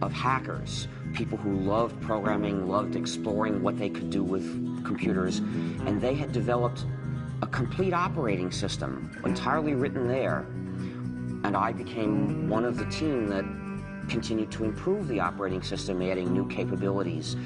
of hackers, people who loved programming, loved exploring what they could do with computers, and they had developed a complete operating system, entirely written there. And I became one of the team that continued to improve the operating system, adding new capabilities.